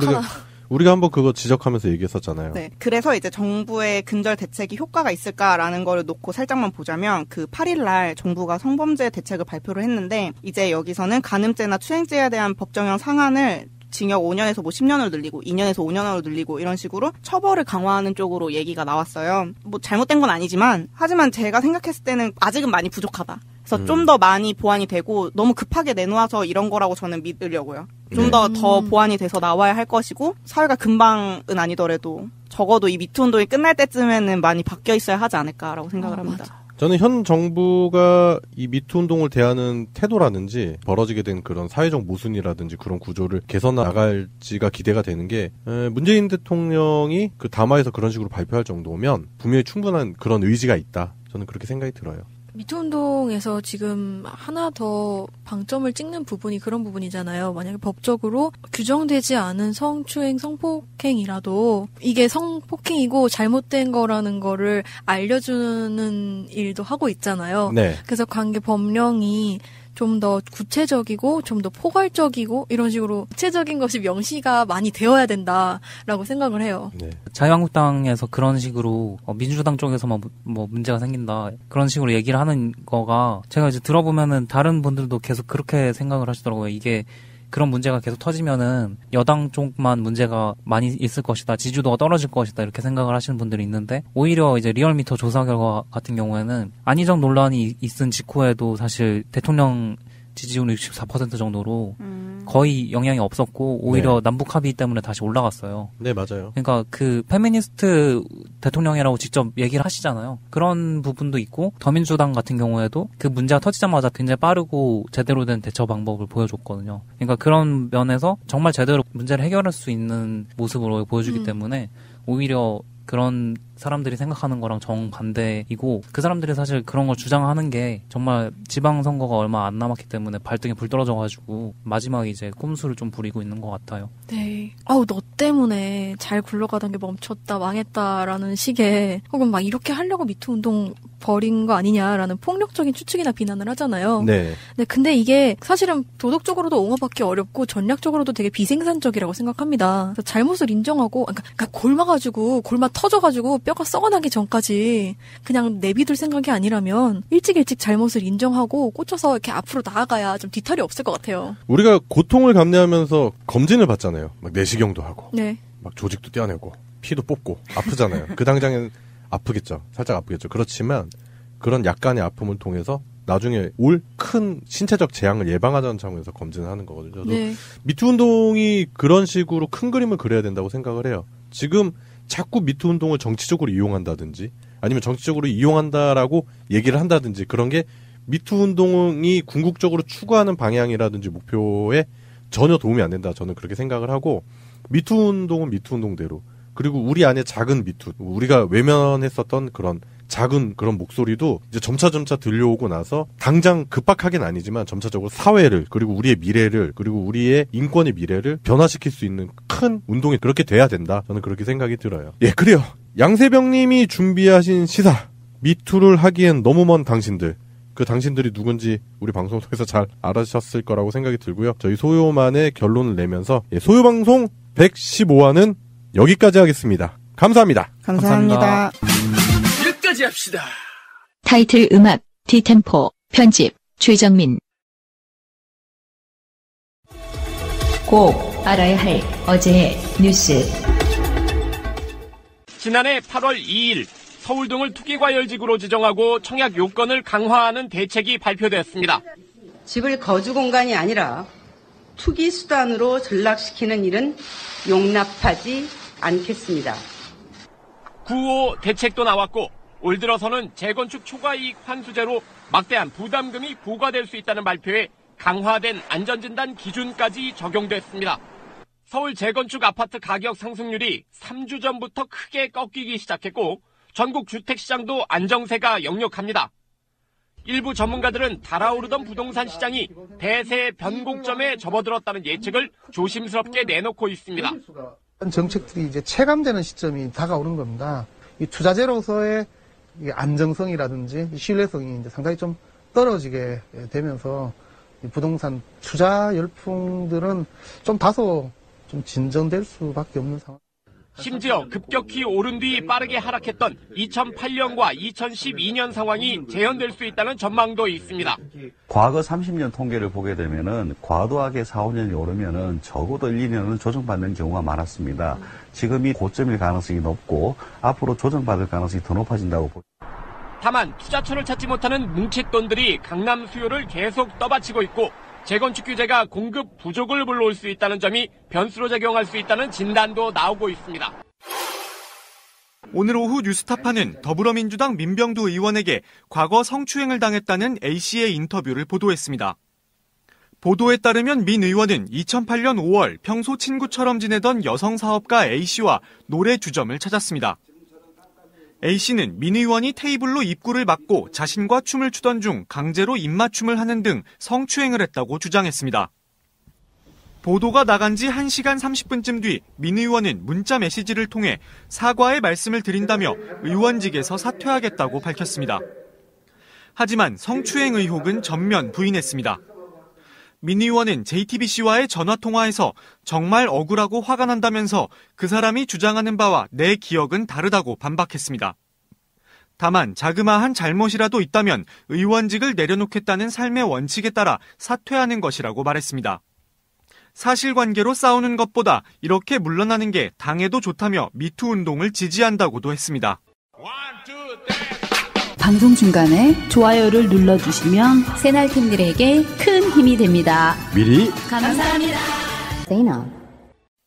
우리가 한번 그거 지적하면서 얘기했었잖아요. 네. 그래서 이제 정부의 근절 대책이 효과가 있을까라는 걸 놓고 살짝만 보자면 그 8일 날 정부가 성범죄 대책을 발표를 했는데 이제 여기서는 간음죄나 추행죄에 대한 법정형 상한을 징역 5년에서 뭐 10년을 늘리고 2년에서 5년으로 늘리고 이런 식으로 처벌을 강화하는 쪽으로 얘기가 나왔어요. 뭐 잘못된 건 아니지만 하지만 제가 생각했을 때는 아직은 많이 부족하다. 그래서 좀 더 많이 보완이 되고 너무 급하게 내놓아서 이런 거라고 저는 믿으려고요. 좀 더 보완이 돼서 나와야 할 것이고 사회가 금방은 아니더라도 적어도 이 미투 운동이 끝날 때쯤에는 많이 바뀌어 있어야 하지 않을까라고 생각을 합니다. 맞아. 저는 현 정부가 이 미투 운동을 대하는 태도라든지 벌어지게 된 그런 사회적 모순이라든지 그런 구조를 개선 나갈지가 기대가 되는 게 문재인 대통령이 그 담화에서 그런 식으로 발표할 정도면 분명히 충분한 그런 의지가 있다. 저는 그렇게 생각이 들어요. 미투 운동에서 지금 하나 더 방점을 찍는 부분이 그런 부분이잖아요. 만약에 법적으로 규정되지 않은 성추행, 성폭행이라도 이게 성폭행이고 잘못된 거라는 거를 알려주는 일도 하고 있잖아요. 네. 그래서 관계 법령이 좀 더 구체적이고 좀 더 포괄적이고 이런 식으로 구체적인 것이 명시가 많이 되어야 된다라고 생각을 해요. 네. 자유한국당에서 그런 식으로 민주당 쪽에서만 뭐 문제가 생긴다 그런 식으로 얘기를 하는 거가 제가 이제 들어보면은 다른 분들도 계속 그렇게 생각을 하시더라고요. 이게 그런 문제가 계속 터지면은 여당 쪽만 문제가 많이 있을 것이다. 지지도가 떨어질 것이다. 이렇게 생각을 하시는 분들이 있는데 오히려 이제 리얼미터 조사 결과 같은 경우에는 안희정 논란이 있은 직후에도 사실 대통령 지지율은 64% 정도로 거의 영향이 없었고 오히려 네. 남북 합의 때문에 다시 올라갔어요. 네, 맞아요. 그러니까 그 페미니스트 대통령이라고 직접 얘기를 하시잖아요. 그런 부분도 있고 더민주당 같은 경우에도 그 문제가 터지자마자 굉장히 빠르고 제대로 된 대처 방법을 보여줬거든요. 그러니까 그런 면에서 정말 제대로 문제를 해결할 수 있는 모습으로 보여주기 때문에 오히려 그런 사람들이 생각하는 거랑 정반대이고 그 사람들이 사실 그런 걸 주장하는 게 정말 지방선거가 얼마 안 남았기 때문에 발등에 불 떨어져가지고 마지막에 이제 꼼수를 좀 부리고 있는 것 같아요. 네. 아우 너 때문에 잘 굴러가던 게 멈췄다 망했다라는 식의 혹은 막 이렇게 하려고 미투 운동 벌인 거 아니냐라는 폭력적인 추측이나 비난을 하잖아요. 네. 네, 근데 이게 사실은 도덕적으로도 옹호받기 어렵고 전략적으로도 되게 비생산적이라고 생각합니다. 그래서 잘못을 인정하고 그러니까 골마가지고 골마 터져가지고 뼈가 썩어나기 전까지 그냥 내비둘 생각이 아니라면 일찍 잘못을 인정하고 꽂혀서 이렇게 앞으로 나아가야 좀 뒤탈이 없을 것 같아요. 우리가 고통을 감내하면서 검진을 받잖아요. 막 내시경도 하고, 네. 막 조직도 떼어내고, 피도 뽑고 아프잖아요. 그 당장엔 아프겠죠. 살짝 아프겠죠. 그렇지만 그런 약간의 아픔을 통해서 나중에 올 큰 신체적 재앙을 예방하자는 차원에서 검진을 하는 거거든요. 저도 네. 미투 운동이 그런 식으로 큰 그림을 그려야 된다고 생각을 해요. 지금 자꾸 미투 운동을 정치적으로 이용한다든지 아니면 정치적으로 이용한다라고 얘기를 한다든지 그런 게 미투 운동이 궁극적으로 추구하는 방향이라든지 목표에 전혀 도움이 안 된다. 저는 그렇게 생각을 하고 미투 운동은 미투 운동대로 그리고 우리 안에 작은 미투 우리가 외면했었던 그런 작은 그런 목소리도 이제 점차 들려오고 나서 당장 급박하긴 아니지만 점차적으로 사회를 그리고 우리의 미래를 그리고 우리의 인권의 미래를 변화시킬 수 있는 큰 운동이 그렇게 돼야 된다. 저는 그렇게 생각이 들어요. 예, 그래요. 양세병님이 준비하신 시사 미투를 하기엔 너무 먼 당신들. 그 당신들이 누군지 우리 방송 통해서 잘 알아셨을 거라고 생각이 들고요. 저희 소요만의 결론을 내면서 소요방송 115화는 여기까지 하겠습니다. 감사합니다. 감사합니다. 여기까지 합시다. 타이틀 음악, 디템포, 편집, 최정민. 꼭 알아야 할 어제의 뉴스. 지난해 8월 2일 서울 등을 투기과열지구로 지정하고 청약 요건을 강화하는 대책이 발표됐습니다. 집을 거주 공간이 아니라 투기 수단으로 전락시키는 일은 용납하지 않겠습니다. 구호 대책도 나왔고 올 들어서는 재건축 초과이익 환수제로 막대한 부담금이 부과될 수 있다는 발표에 강화된 안전진단 기준까지 적용됐습니다. 서울 재건축 아파트 가격 상승률이 3주 전부터 크게 꺾이기 시작했고 전국 주택시장도 안정세가 역력합니다. 일부 전문가들은 달아오르던 부동산 시장이 대세 변곡점에 접어들었다는 예측을 조심스럽게 내놓고 있습니다. 정책들이 이제 체감되는 시점이 다가오는 겁니다. 이 투자재로서의 이 안정성이라든지 이 신뢰성이 이제 상당히 좀 떨어지게 되면서 이 부동산 투자 열풍들은 좀 다소 좀 진정될 수밖에 없는 상황. 심지어 급격히 오른 뒤 빠르게 하락했던 2008년과 2012년 상황이 재현될 수 있다는 전망도 있습니다. 과거 30년 통계를 보게 되면은 과도하게 4, 5년이 오르면은 적어도 1, 2년은 조정받는 경우가 많았습니다. 지금이 고점일 가능성이 높고 앞으로 조정받을 가능성이 더 높아진다고 봅니다. 다만 투자처를 찾지 못하는 뭉칫돈들이 강남 수요를 계속 떠받치고 있고 재건축 규제가 공급 부족을 불러올 수 있다는 점이 변수로 작용할 수 있다는 진단도 나오고 있습니다. 오늘 오후 뉴스타파는 더불어민주당 민병두 의원에게 과거 성추행을 당했다는 A씨의 인터뷰를 보도했습니다. 보도에 따르면 민 의원은 2008년 5월 평소 친구처럼 지내던 여성 사업가 A씨와 노래 주점을 찾았습니다. A씨는 민 의원이 테이블로 입구를 막고 자신과 춤을 추던 중 강제로 입맞춤을 하는 등 성추행을 했다고 주장했습니다. 보도가 나간 지 1시간 30분쯤 뒤 민 의원은 문자 메시지를 통해 사과의 말씀을 드린다며 의원직에서 사퇴하겠다고 밝혔습니다. 하지만 성추행 의혹은 전면 부인했습니다. 민 의원은 JTBC와의 전화통화에서 정말 억울하고 화가 난다면서 그 사람이 주장하는 바와 내 기억은 다르다고 반박했습니다. 다만 자그마한 잘못이라도 있다면 의원직을 내려놓겠다는 삶의 원칙에 따라 사퇴하는 것이라고 말했습니다. 사실관계로 싸우는 것보다 이렇게 물러나는 게 당에도 좋다며 미투 운동을 지지한다고도 했습니다. 방송 중간에 좋아요를 눌러주시면 새날팀들에게 큰 힘이 됩니다. 미리 감사합니다.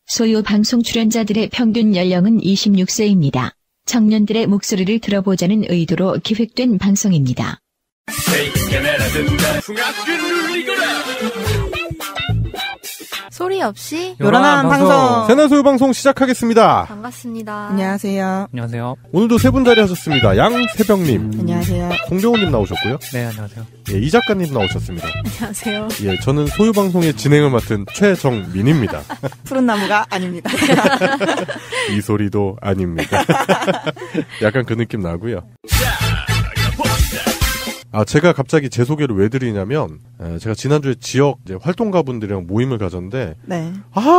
소요 방송 출연자들의 평균 연령은 26세입니다. 청년들의 목소리를 들어보자는 의도로 기획된 방송입니다. 소리 없이 요란한 방송. 새날 소요 방송 시작하겠습니다. 반갑습니다. 안녕하세요. 안녕하세요. 오늘도 세 분 자리하셨습니다. 양세병님, 안녕하세요. 송정호님 나오셨고요. 네, 안녕하세요. 예, 이 작가님 나오셨습니다. 안녕하세요. 예, 저는 소요 방송의 진행을 맡은 최정민입니다. 푸른 나무가 아닙니다. 이 소리도 아닙니다. 약간 그 느낌 나고요. 제가 갑자기 제 소개를 왜 드리냐면, 제가 지난주에 지역 이제 활동가분들이랑 모임을 가졌는데, 네.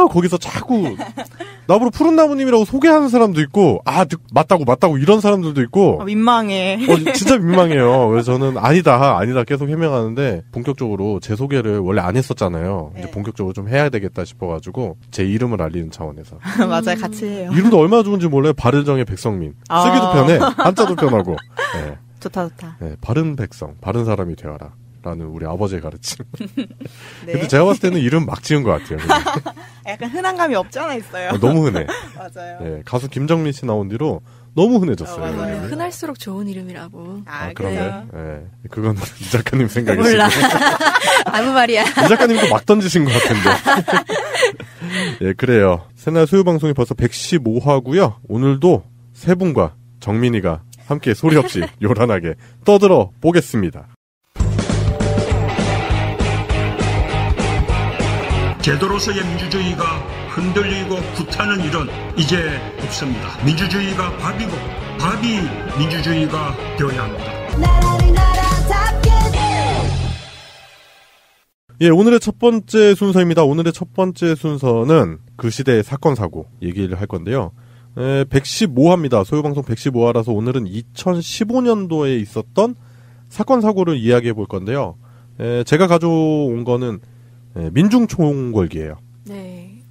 거기서 자꾸, 나보고 푸른 나무님이라고 소개하는 사람도 있고, 맞다고 이런 사람들도 있고, 민망해. 진짜 민망해요. 그래서 저는 아니다 계속 해명하는데, 본격적으로 제 소개를 원래 안 했었잖아요. 네. 이제 본격적으로 좀 해야 되겠다 싶어가지고, 제 이름을 알리는 차원에서. 맞아요, 같이 해요. 이름도 얼마나 좋은지 몰라요. 바른정의 백성민. 쓰기도 편해. 한자도 편하고. 네. 좋다. 네, 바른 백성, 바른 사람이 되어라. 라는 우리 아버지의 가르침. 네. 근데 제가 봤을 때는 이름 막 지은 것 같아요. 약간 흔한 감이 없지 않아 있어요. 너무 흔해. 맞아요. 네, 가수 김정민 씨 나온 뒤로 너무 흔해졌어요. 맞아요. 흔할수록 좋은 이름이라고. 그러네. 네. 그건 이 작가님 생각이시고. 몰라. 아무 말이야. 이 작가님도 막 던지신 것 같은데. 예, 그래요. 새날 소유방송이 벌써 115화고요. 오늘도 세 분과 정민이가 함께 소리 없이 요란하게 떠들어 보겠습니다. 제도로서의 민주주의가 흔들리고 구타는 일은 이제 없습니다. 민주주의가 밥이고 밥이 민주주의가 되어야 합니다. 예, 오늘의 첫 번째 순서입니다. 오늘의 첫 번째 순서는 그 시대의 사건 사고 얘기를 할 건데요. 115화입니다. 소유방송 115화라서 오늘은 2015년도에 있었던 사건 사고를 이야기해 볼 건데요. 제가 가져온 거는 민중총궐기예요. 네.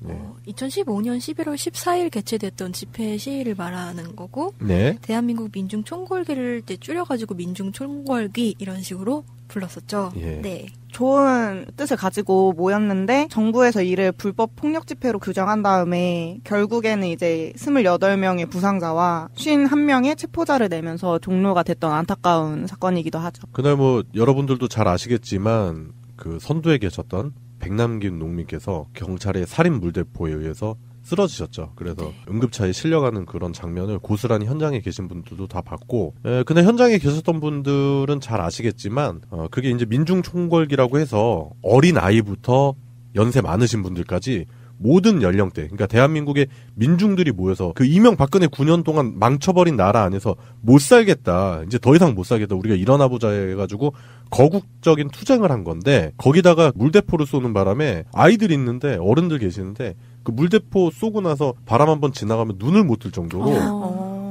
2015년 11월 14일 개최됐던 집회 시위를 말하는 거고, 네. 대한민국 민중총궐기를 이제 줄여가지고 민중총궐기 이런 식으로 불렀었죠. 예. 네. 좋은 뜻을 가지고 모였는데 정부에서 이를 불법 폭력 집회로 규정한 다음에 결국에는 이제 28명의 부상자와 51명의 체포자를 내면서 종료가 됐던 안타까운 사건이기도 하죠. 그날 뭐 여러분들도 잘 아시겠지만 그 선두에 계셨던 백남긴 농민께서 경찰의 살인 물대포에 의해서 쓰러지셨죠. 그래서 응급차에 실려가는 그런 장면을 고스란히 현장에 계신 분들도 다 봤고, 근데 현장에 계셨던 분들은 잘 아시겠지만 그게 이제 민중총궐기라고 해서 어린 아이부터 연세 많으신 분들까지 모든 연령대, 그러니까 대한민국의 민중들이 모여서 그 이명박근혜 9년 동안 망쳐버린 나라 안에서 못 살겠다, 이제 더 이상 못 살겠다, 우리가 일어나보자 해가지고 거국적인 투쟁을 한 건데, 거기다가 물대포를 쏘는 바람에 아이들이 있는데 어른들 계시는데 그 물대포 쏘고 나서 바람 한번 지나가면 눈을 못 뜰 정도로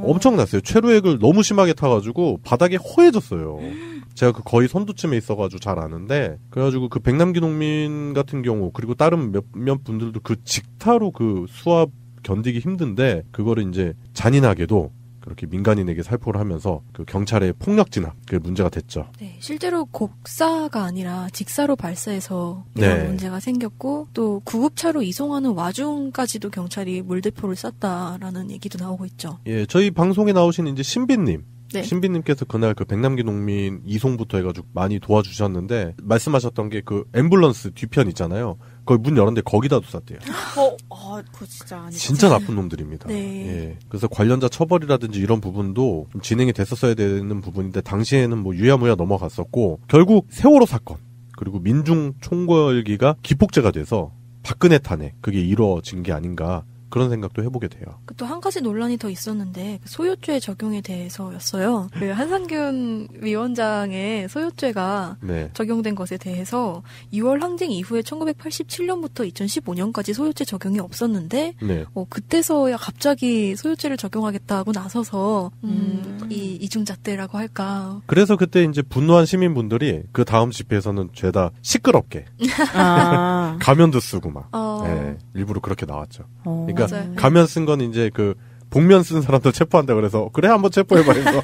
엄청났어요. 최루액을 너무 심하게 타가지고 바닥이 허해졌어요. 제가 그 거의 선두쯤에 있어가지고 잘 아는데, 그래가지고 그 백남기 농민 같은 경우, 그리고 다른 몇몇 분들도 그 직타로 그 수압 견디기 힘든데, 그거를 이제 잔인하게도 그렇게 민간인에게 살포를 하면서 그 경찰의 폭력 진압, 그게 문제가 됐죠. 네, 실제로 곡사가 아니라 직사로 발사해서 이런 문제가 생겼고, 또 구급차로 이송하는 와중까지도 경찰이 물대포를 쐈다라는 얘기도 나오고 있죠. 예, 저희 방송에 나오신 이제 신비님. 네. 신비님께서 그날 그 백남기 농민 이송부터 해가지고 많이 도와주셨는데, 말씀하셨던 게 그 앰뷸런스 뒤편 있잖아요. 거기 문 열었는데 거기다도 쐈대요. 그거 진짜 아니죠. 진짜 나쁜 놈들입니다. 네. 예. 그래서 관련자 처벌이라든지 이런 부분도 좀 진행이 됐었어야 되는 부분인데, 당시에는 뭐 유야무야 넘어갔었고, 결국 세월호 사건, 그리고 민중 총궐기가 기폭제가 돼서 박근혜 탄핵, 그게 이루어진 게 아닌가, 그런 생각도 해보게 돼요. 또 한 가지 논란이 더 있었는데, 소요죄 적용에 대해서였어요. 그 한상균 위원장의 소요죄가 적용된 것에 대해서 6월 항쟁 이후에 1987년부터 2015년까지 소요죄 적용이 없었는데, 그때서야 갑자기 소요죄를 적용하겠다고 나서서 이 이중잣대라고 할까. 그래서 그때 이제 분노한 시민분들이 그 다음 집회에서는 죄다 시끄럽게 가면도 쓰고 막 일부러 그렇게 나왔죠. 그러니까 맞아요. 가면 쓴 건 이제 그 복면 쓴 사람도 체포한다 그래서 그래 한번 체포해봐 해서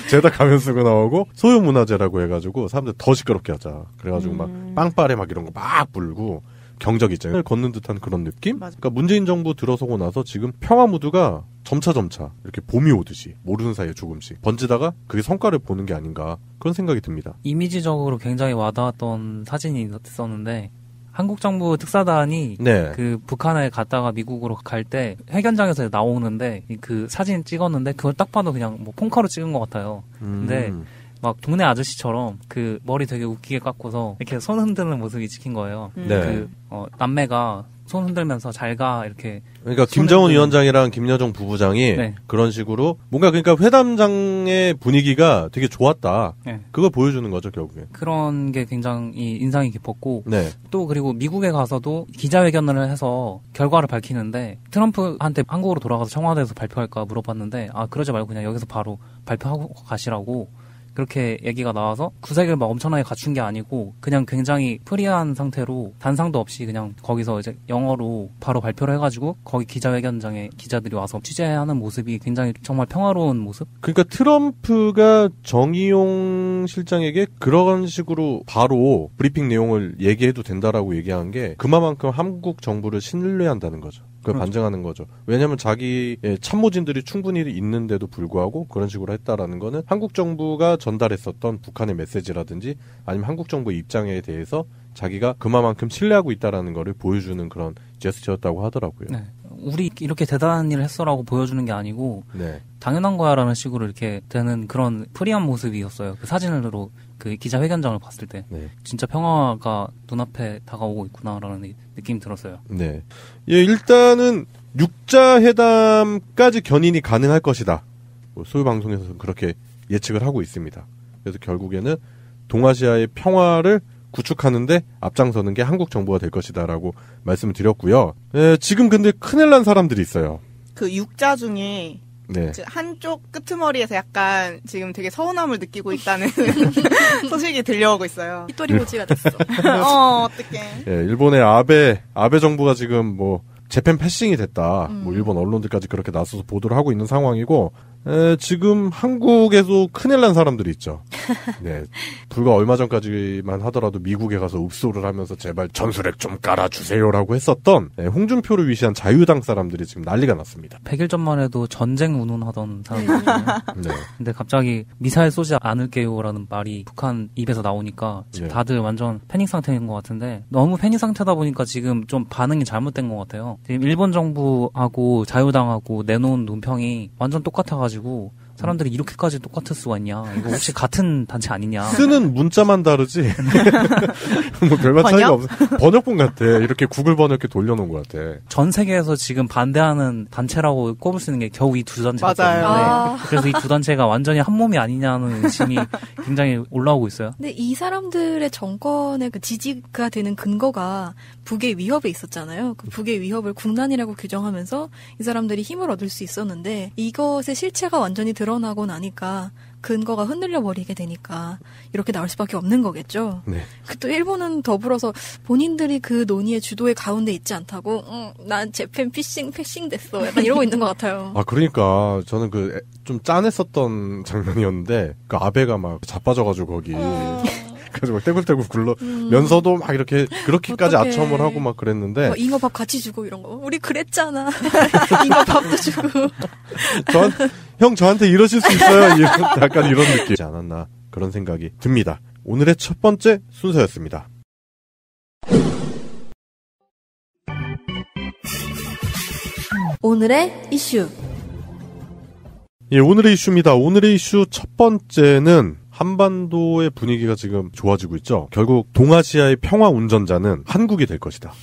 죄다 가면 쓰고 나오고, 소유문화재라고 해가지고 사람들 더 시끄럽게 하자 그래가지고 막 빵빠레 막 이런 거 막 불고 경적 있잖아요. 걷는 듯한 그런 느낌? 그러니까 문재인 정부 들어서고 나서 지금 평화 무드가 점차 이렇게 봄이 오듯이 모르는 사이에 조금씩 번지다가 그게 성과를 보는 게 아닌가, 그런 생각이 듭니다. 이미지적으로 굉장히 와닿았던 사진이 있었는데, 한국 정부 특사단이 그 북한에 갔다가 미국으로 갈 때 회견장에서 나오는데 그 사진 찍었는데, 그걸 딱 봐도 그냥 뭐 폰카로 찍은 것 같아요. 근데 막 동네 아저씨처럼 그 머리 되게 웃기게 깎고서 이렇게 손 흔드는 모습이 찍힌 거예요. 그 남매가 손 흔들면서 잘 가 이렇게. 그러니까 김정은 위원장이랑 김여정 부부장이 그런 식으로 뭔가, 그러니까 회담장의 분위기가 되게 좋았다. 그걸 보여주는 거죠, 결국에. 그런 게 굉장히 인상이 깊었고, 또 그리고 미국에 가서도 기자회견을 해서 결과를 밝히는데, 트럼프한테 한국으로 돌아가서 청와대에서 발표할까 물어봤는데, 그러지 말고 그냥 여기서 바로 발표하고 가시라고 그렇게 얘기가 나와서 구색을 막 엄청나게 갖춘 게 아니고 그냥 굉장히 프리한 상태로 단상도 없이 그냥 거기서 이제 영어로 바로 발표를 해가지고 거기 기자회견장에 기자들이 와서 취재하는 모습이 굉장히 정말 평화로운 모습? 그러니까 트럼프가 정의용 실장에게 그런 식으로 바로 브리핑 내용을 얘기해도 된다라고 얘기한 게 그만큼 한국 정부를 신뢰한다는 거죠. 그걸 그렇죠. 반증하는 거죠. 왜냐하면 자기의 참모진들이 충분히 있는데도 불구하고 그런 식으로 했다라는 거는 한국 정부가 전달했었던 북한의 메시지라든지 아니면 한국 정부의 입장에 대해서 자기가 그만큼 신뢰하고 있다라는 거를 보여주는 그런 제스처였다고 하더라고요. 네. 우리 이렇게 대단한 일을 했어라고 보여주는 게 아니고 네. 당연한 거야라는 식으로 이렇게 되는 그런 프리한 모습이었어요. 그 사진으로 그 기자회견장을 봤을 때 네. 진짜 평화가 눈앞에 다가오고 있구나라는 느낌이 들었어요. 네. 예, 일단은 육자회담까지 견인이 가능할 것이다. 소유 방송에서는 그렇게 예측을 하고 있습니다. 그래서 결국에는 동아시아의 평화를 구축하는데 앞장서는 게 한국 정부가 될 것이다라고 말씀을 드렸고요. 예, 지금 근데 큰일 난 사람들이 있어요. 그 육자 중에 네. 한쪽 끄트머리에서 약간 지금 되게 서운함을 느끼고 있다는 소식이 들려오고 있어요. 히토리모지가 됐어. 어떡해. 예, 일본의 아베 정부가 지금 뭐 재팬 패싱이 됐다. 뭐 일본 언론들까지 그렇게 나서서 보도를 하고 있는 상황이고 지금 한국에서 큰일 난 사람들이 있죠. 네. 불과 얼마 전까지만 하더라도 미국에 가서 읍소를 하면서 제발 전술핵 좀 깔아주세요라고 했었던 홍준표를 위시한 자유당 사람들이 지금 난리가 났습니다. 100일 전만 해도 전쟁 운운하던 사람들이거든요. 네. 근데 갑자기 미사일 쏘지 않을게요라는 말이 북한 입에서 나오니까 지금 네. 다들 완전 패닉 상태인 것 같은데 너무 패닉 상태다 보니까 지금 좀 반응이 잘못된 것 같아요. 지금 일본 정부하고 자유당하고 내놓은 논평이 완전 똑같아가지고 사람들이 이렇게까지 똑같을 수가 있냐. 이거 혹시 같은 단체 아니냐. 쓰는 문자만 다르지. 뭐 별반 차이가 없어. 번역본 같아. 이렇게 구글 번역기 돌려놓은 것 같아. 전 세계에서 지금 반대하는 단체라고 꼽을 수 있는 게 겨우 이 두 단체가 맞아요. 때문에 그래서 이 두 단체가 완전히 한 몸이 아니냐는 의심이 굉장히 올라오고 있어요. 근데 이 사람들의 정권의 그 지지가 되는 근거가 북의 위협에 있었잖아요. 그 북의 위협을 국난이라고 규정하면서 이 사람들이 힘을 얻을 수 있었는데 이것의 실체가 완전히 드러나고 나니까 근거가 흔들려 버리게 되니까 이렇게 나올 수밖에 없는 거겠죠. 네. 또 일본은 더불어서 본인들이 그 논의의 주도의 가운데 있지 않다고 난 재팬 패싱 됐어. 약간 이러고 있는 것 같아요. 아, 그러니까 저는 그 좀 짠했었던 장면이었는데 그 아베가 막 자빠져가지고 거기 그래서 막 떼굴떼굴 굴러면서도 막 이렇게 그렇게까지 어떡해. 아첨을 하고 막 그랬는데 잉어밥 같이 주고 이런 거. 우리 그랬잖아. 잉어밥도 주고. 형 저한테 이러실 수 있어요. 약간 이런 느낌이지 않았나 그런 생각이 듭니다. 오늘의 첫 번째 순서였습니다. 오늘의 이슈. 예, 오늘의 이슈입니다. 오늘의 이슈 첫 번째는 한반도의 분위기가 지금 좋아지고 있죠. 결국 동아시아의 평화 운전자는 한국이 될 것이다.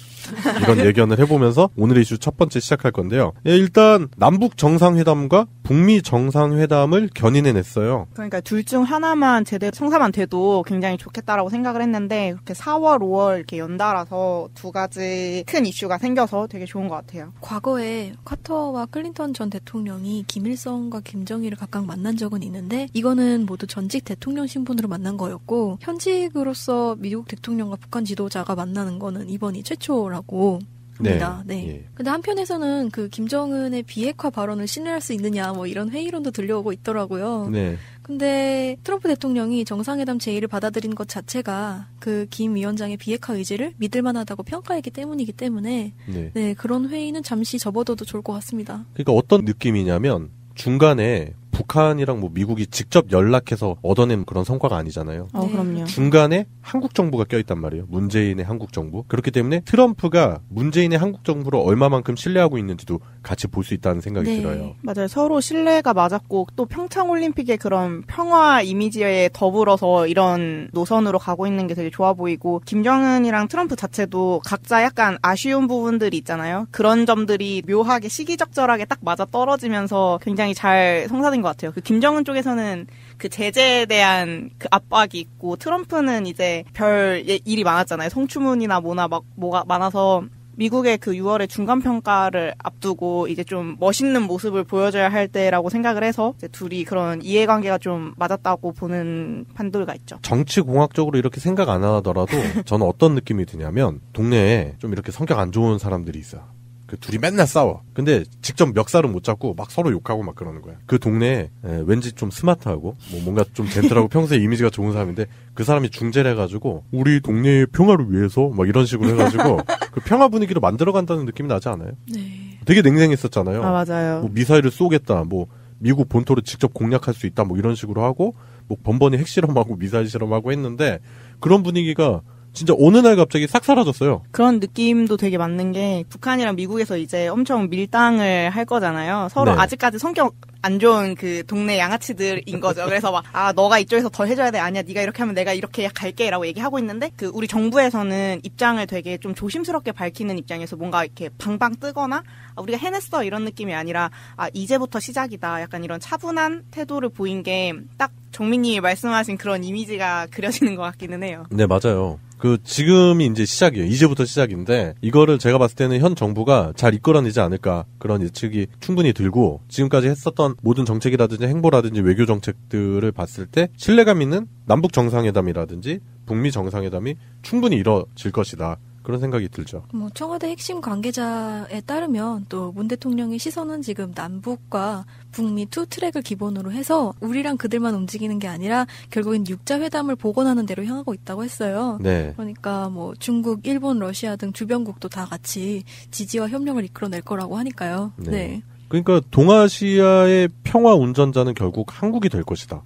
이런 예견을 해보면서 오늘의 이슈 첫 번째 시작할 건데요. 예, 일단 남북 정상회담과 북미 정상회담을 견인해냈어요. 그러니까 둘 중 하나만 제대로 성사만 돼도 굉장히 좋겠다라고 생각을 했는데 그렇게 4월, 5월 이렇게 연달아서 두 가지 큰 이슈가 생겨서 되게 좋은 것 같아요. 과거에 카터와 클린턴 전 대통령이 김일성과 김정일을 각각 만난 적은 있는데 이거는 모두 전직 대통령 신분으로 만난 거였고 현직으로서 미국 대통령과 북한 지도자가 만나는 거는 이번이 최초라고 합니다. 네. 예. 근데 한편에서는 그 김정은의 비핵화 발언을 신뢰할 수 있느냐 뭐 이런 회의론도 들려오고 있더라고요. 네. 근데 트럼프 대통령이 정상회담 제의를 받아들인 것 자체가 그 김 위원장의 비핵화 의지를 믿을 만하다고 평가했기 때문이기 때문에 네, 그런 회의는 잠시 접어둬도 좋을 것 같습니다. 그러니까 어떤 느낌이냐면 중간에 북한이랑 뭐 미국이 직접 연락해서 얻어낸 그런 성과가 아니잖아요. 그럼요. 중간에 한국 정부가 껴있단 말이에요. 문재인의 한국 정부. 그렇기 때문에 트럼프가 문재인의 한국 정부를 얼마만큼 신뢰하고 있는지도 같이 볼 수 있다는 생각이 들어요. 맞아요. 서로 신뢰가 맞았고 또 평창올림픽의 그런 평화 이미지에 더불어서 이런 노선으로 가고 있는 게 되게 좋아 보이고 김정은이랑 트럼프 자체도 각자 약간 아쉬운 부분들이 있잖아요. 그런 점들이 묘하게 시기적절하게 딱 맞아 떨어지면서 굉장히 잘 성사된 것 같아요. 그 김정은 쪽에서는 그 제재에 대한 그 압박이 있고 트럼프는 이제 별 일이 많았잖아요. 성추문이나 뭐가 많아서 미국의 그 6월에 중간평가를 앞두고 이제 좀 멋있는 모습을 보여줘야 할 때라고 생각을 해서 이제 둘이 그런 이해관계가 좀 맞았다고 보는 판도가 있죠. 정치공학적으로 이렇게 생각 안 하더라도 저는 어떤 느낌이 드냐면 동네에 좀 이렇게 성격 안 좋은 사람들이 있어요. 그 둘이 맨날 싸워. 근데 직접 멱살은 못 잡고 막 서로 욕하고 막 그러는 거야. 그 동네에 왠지 좀 스마트하고 뭐 뭔가 좀 젠틀하고 평소에 이미지가 좋은 사람인데 그 사람이 중재를 해가지고 우리 동네의 평화를 위해서 막 이런 식으로 해가지고 그 평화 분위기를 만들어간다는 느낌이 나지 않아요? 네. 되게 냉랭했었잖아요. 아, 맞아요. 뭐 미사일을 쏘겠다. 뭐 미국 본토를 직접 공략할 수 있다. 뭐 이런 식으로 하고 뭐 번번이 핵실험하고 미사일 실험하고 했는데 그런 분위기가 진짜 어느 날 갑자기 싹 사라졌어요. 그런 느낌도 되게 맞는 게 북한이랑 미국에서 이제 엄청 밀당을 할 거잖아요. 서로 네. 아직까지 성격 안 좋은 그 동네 양아치들인 거죠. 그래서 막 너가 이쪽에서 더 해줘야 돼. 아니야 네가 이렇게 하면 내가 이렇게 갈게라고 얘기하고 있는데 그 우리 정부에서는 입장을 되게 좀 조심스럽게 밝히는 입장에서 뭔가 이렇게 방방 뜨거나 우리가 해냈어 이런 느낌이 아니라 이제부터 시작이다. 약간 이런 차분한 태도를 보인 게 딱 정민님이 말씀하신 그런 이미지가 그려지는 것 같기는 해요. 네, 맞아요. 지금이 이제 시작이에요. 이제부터 시작인데, 이거를 제가 봤을 때는 현 정부가 잘 이끌어내지 않을까, 그런 예측이 충분히 들고, 지금까지 했었던 모든 정책이라든지 행보라든지 외교 정책들을 봤을 때, 신뢰감 있는 남북 정상회담이라든지, 북미 정상회담이 충분히 이뤄질 것이다. 그런 생각이 들죠. 뭐 청와대 핵심 관계자에 따르면 또 문 대통령의 시선은 지금 남북과 북미 투 트랙을 기본으로 해서 우리랑 그들만 움직이는 게 아니라 결국엔 6자 회담을 복원하는 대로 향하고 있다고 했어요. 네. 그러니까 뭐 중국, 일본, 러시아 등 주변국도 다 같이 지지와 협력을 이끌어낼 거라고 하니까요. 네. 네. 그러니까 동아시아의 평화 운전자는 결국 한국이 될 것이다.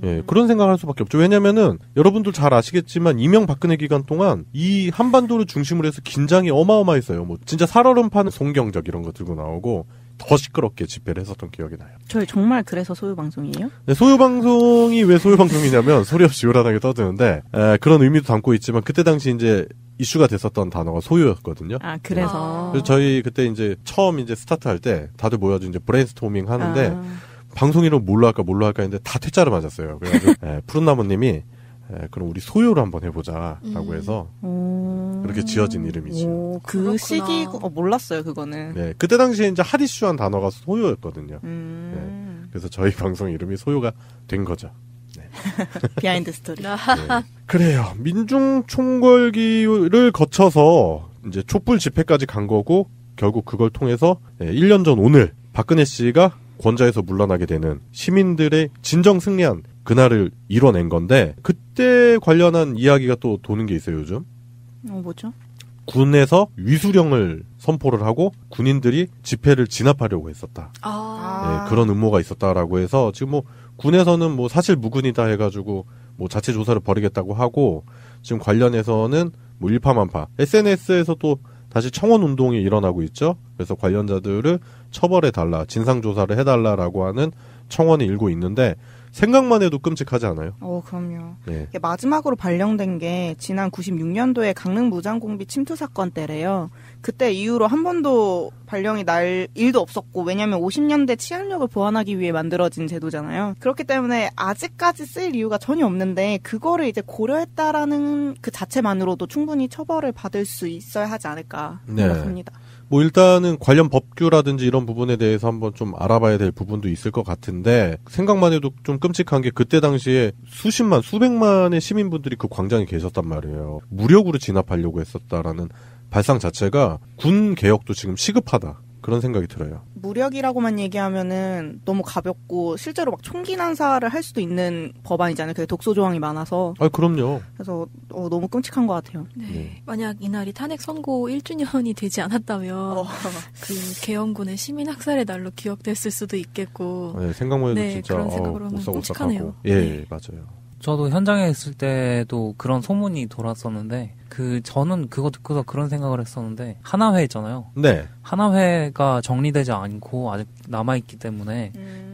예, 그런 생각을 할 수밖에 없죠. 왜냐면은 여러분들 잘 아시겠지만 이명박근혜 기간 동안 이 한반도를 중심으로 해서 긴장이 어마어마했어요. 뭐 진짜 살얼음판 송경적 이런 거 들고 나오고 더 시끄럽게 집회를 했었던 기억이 나요. 저희 정말 그래서 소유방송이에요? 네, 소유방송이 왜 소유방송이냐면 소리 없이 요란하게 떠드는데 그런 의미도 담고 있지만 그때 당시 이제 이슈가 됐었던 단어가 소유였거든요. 그래서. 그래서 저희 그때 이제 처음 이제 스타트 할 때 다들 모여서 이제 브레인스토밍 하는데 방송 이름 뭘로 할까 했는데 다 퇴짜를 맞았어요. 그래가지고 푸른나무님이 그럼 우리 소요를 한번 해보자라고 해서 그렇게 지어진 이름이죠. 그 시기 몰랐어요 그거는. 네, 그때 당시에 이제 핫 이슈한 단어가 소요였거든요. 네, 그래서 저희 방송 이름이 소요가 된 거죠. 네. 비하인드 스토리. 네. 그래요. 민중총궐기를 거쳐서 이제 촛불 집회까지 간 거고 결국 그걸 통해서 1년 전 오늘 박근혜 씨가 권좌에서 물러나게 되는 시민들의 진정 승리한 그날을 이뤄낸 건데 그때 관련한 이야기가 또 도는 게 있어요 요즘. 뭐죠? 군에서 위수령을 선포를 하고 군인들이 집회를 진압하려고 했었다. 네, 그런 음모가 있었다라고 해서 지금 뭐 군에서는 뭐 사실 무근이다 해가지고 뭐 자체 조사를 벌이겠다고 하고 지금 관련해서는 뭐 일파만파 SNS에서 또 다시 청원 운동이 일어나고 있죠. 그래서 관련자들을 처벌해달라, 진상조사를 해달라라고 하는 청원이 일고 있는데 생각만 해도 끔찍하지 않아요? 그럼요. 네. 이게 마지막으로 발령된 게 지난 96년도에 강릉 무장공비 침투 사건 때래요. 그때 이후로 한 번도 발령이 날 일도 없었고 왜냐하면 50년대 치안력을 보완하기 위해 만들어진 제도잖아요. 그렇기 때문에 아직까지 쓸 이유가 전혀 없는데 그거를 이제 고려했다라는 그 자체만으로도 충분히 처벌을 받을 수 있어야 하지 않을까 생각합니다. 뭐 일단은 관련 법규라든지 이런 부분에 대해서 한번 좀 알아봐야 될 부분도 있을 것 같은데 생각만 해도 좀 끔찍한 게 그때 당시에 수십만, 수백만의 시민분들이 그 광장에 계셨단 말이에요. 무력으로 진압하려고 했었다라는 발상 자체가 군 개혁도 지금 시급하다. 그런 생각이 들어요. 무력이라고만 얘기하면은 너무 가볍고 실제로 막 총기 난사를 할 수도 있는 법안이잖아요. 그게 독소 조항이 많아서. 그럼요. 그래서 너무 끔찍한 것 같아요. 네. 만약 이날이 탄핵 선고 1주년이 되지 않았다면 그 계엄군의 시민 학살의 날로 기억됐을 수도 있겠고. 네, 생각만 해도 진짜 그런 생각으로 하면 끔찍하네요. 예, 맞아요. 저도 현장에 있을 때도 그런 소문이 돌았었는데 저는 그거 듣고서 그런 생각을 했었는데 하나회 있잖아요. 네. 하나회가 정리되지 않고 아직 남아있기 때문에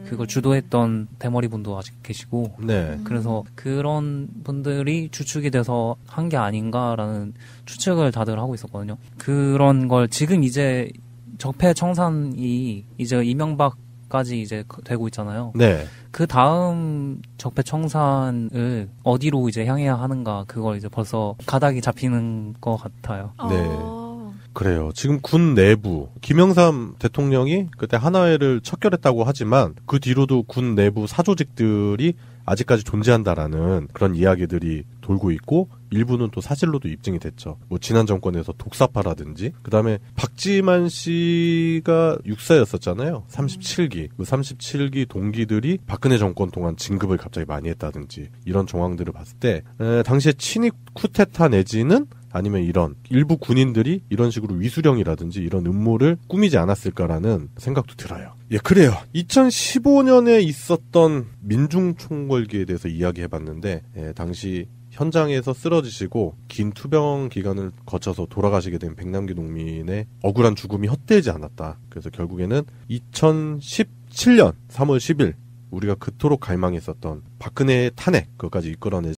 그걸 주도했던 대머리 분도 아직 계시고 네. 그래서 그런 분들이 주축이 돼서 한 게 아닌가라는 추측을 다들 하고 있었거든요. 그런 걸 지금 이제 적폐청산이 이제 이명박까지 이제 되고 있잖아요. 네. 그 다음 적폐청산을 어디로 이제 향해야 하는가 그걸 이제 벌써 가닥이 잡히는 것 같아요. 네. 그래요. 지금 군 내부 김영삼 대통령이 그때 한화회를 척결했다고 하지만 그 뒤로도 군 내부 사조직들이 아직까지 존재한다라는 그런 이야기들이 돌고 있고 일부는 또 사실로도 입증이 됐죠. 뭐 지난 정권에서 독사파라든지 그다음에 박지만 씨가 육사였었잖아요. 37기. 그 37기 동기들이 박근혜 정권 동안 진급을 갑자기 많이 했다든지 이런 정황들을 봤을 때 당시에 친위 쿠데타 내지는 아니면 이런 일부 군인들이 이런 식으로 위수령이라든지 이런 음모를 꾸미지 않았을까라는 생각도 들어요. 예, 그래요. 2015년에 있었던 민중총궐기에 대해서 이야기해봤는데 당시 현장에서 쓰러지시고 긴 투병 기간을 거쳐서 돌아가시게 된 백남기 농민의 억울한 죽음이 헛되지 않았다. 그래서 결국에는 2017년 3월 10일 우리가 그토록 갈망했었던 박근혜의 탄핵 그것까지 이끌어내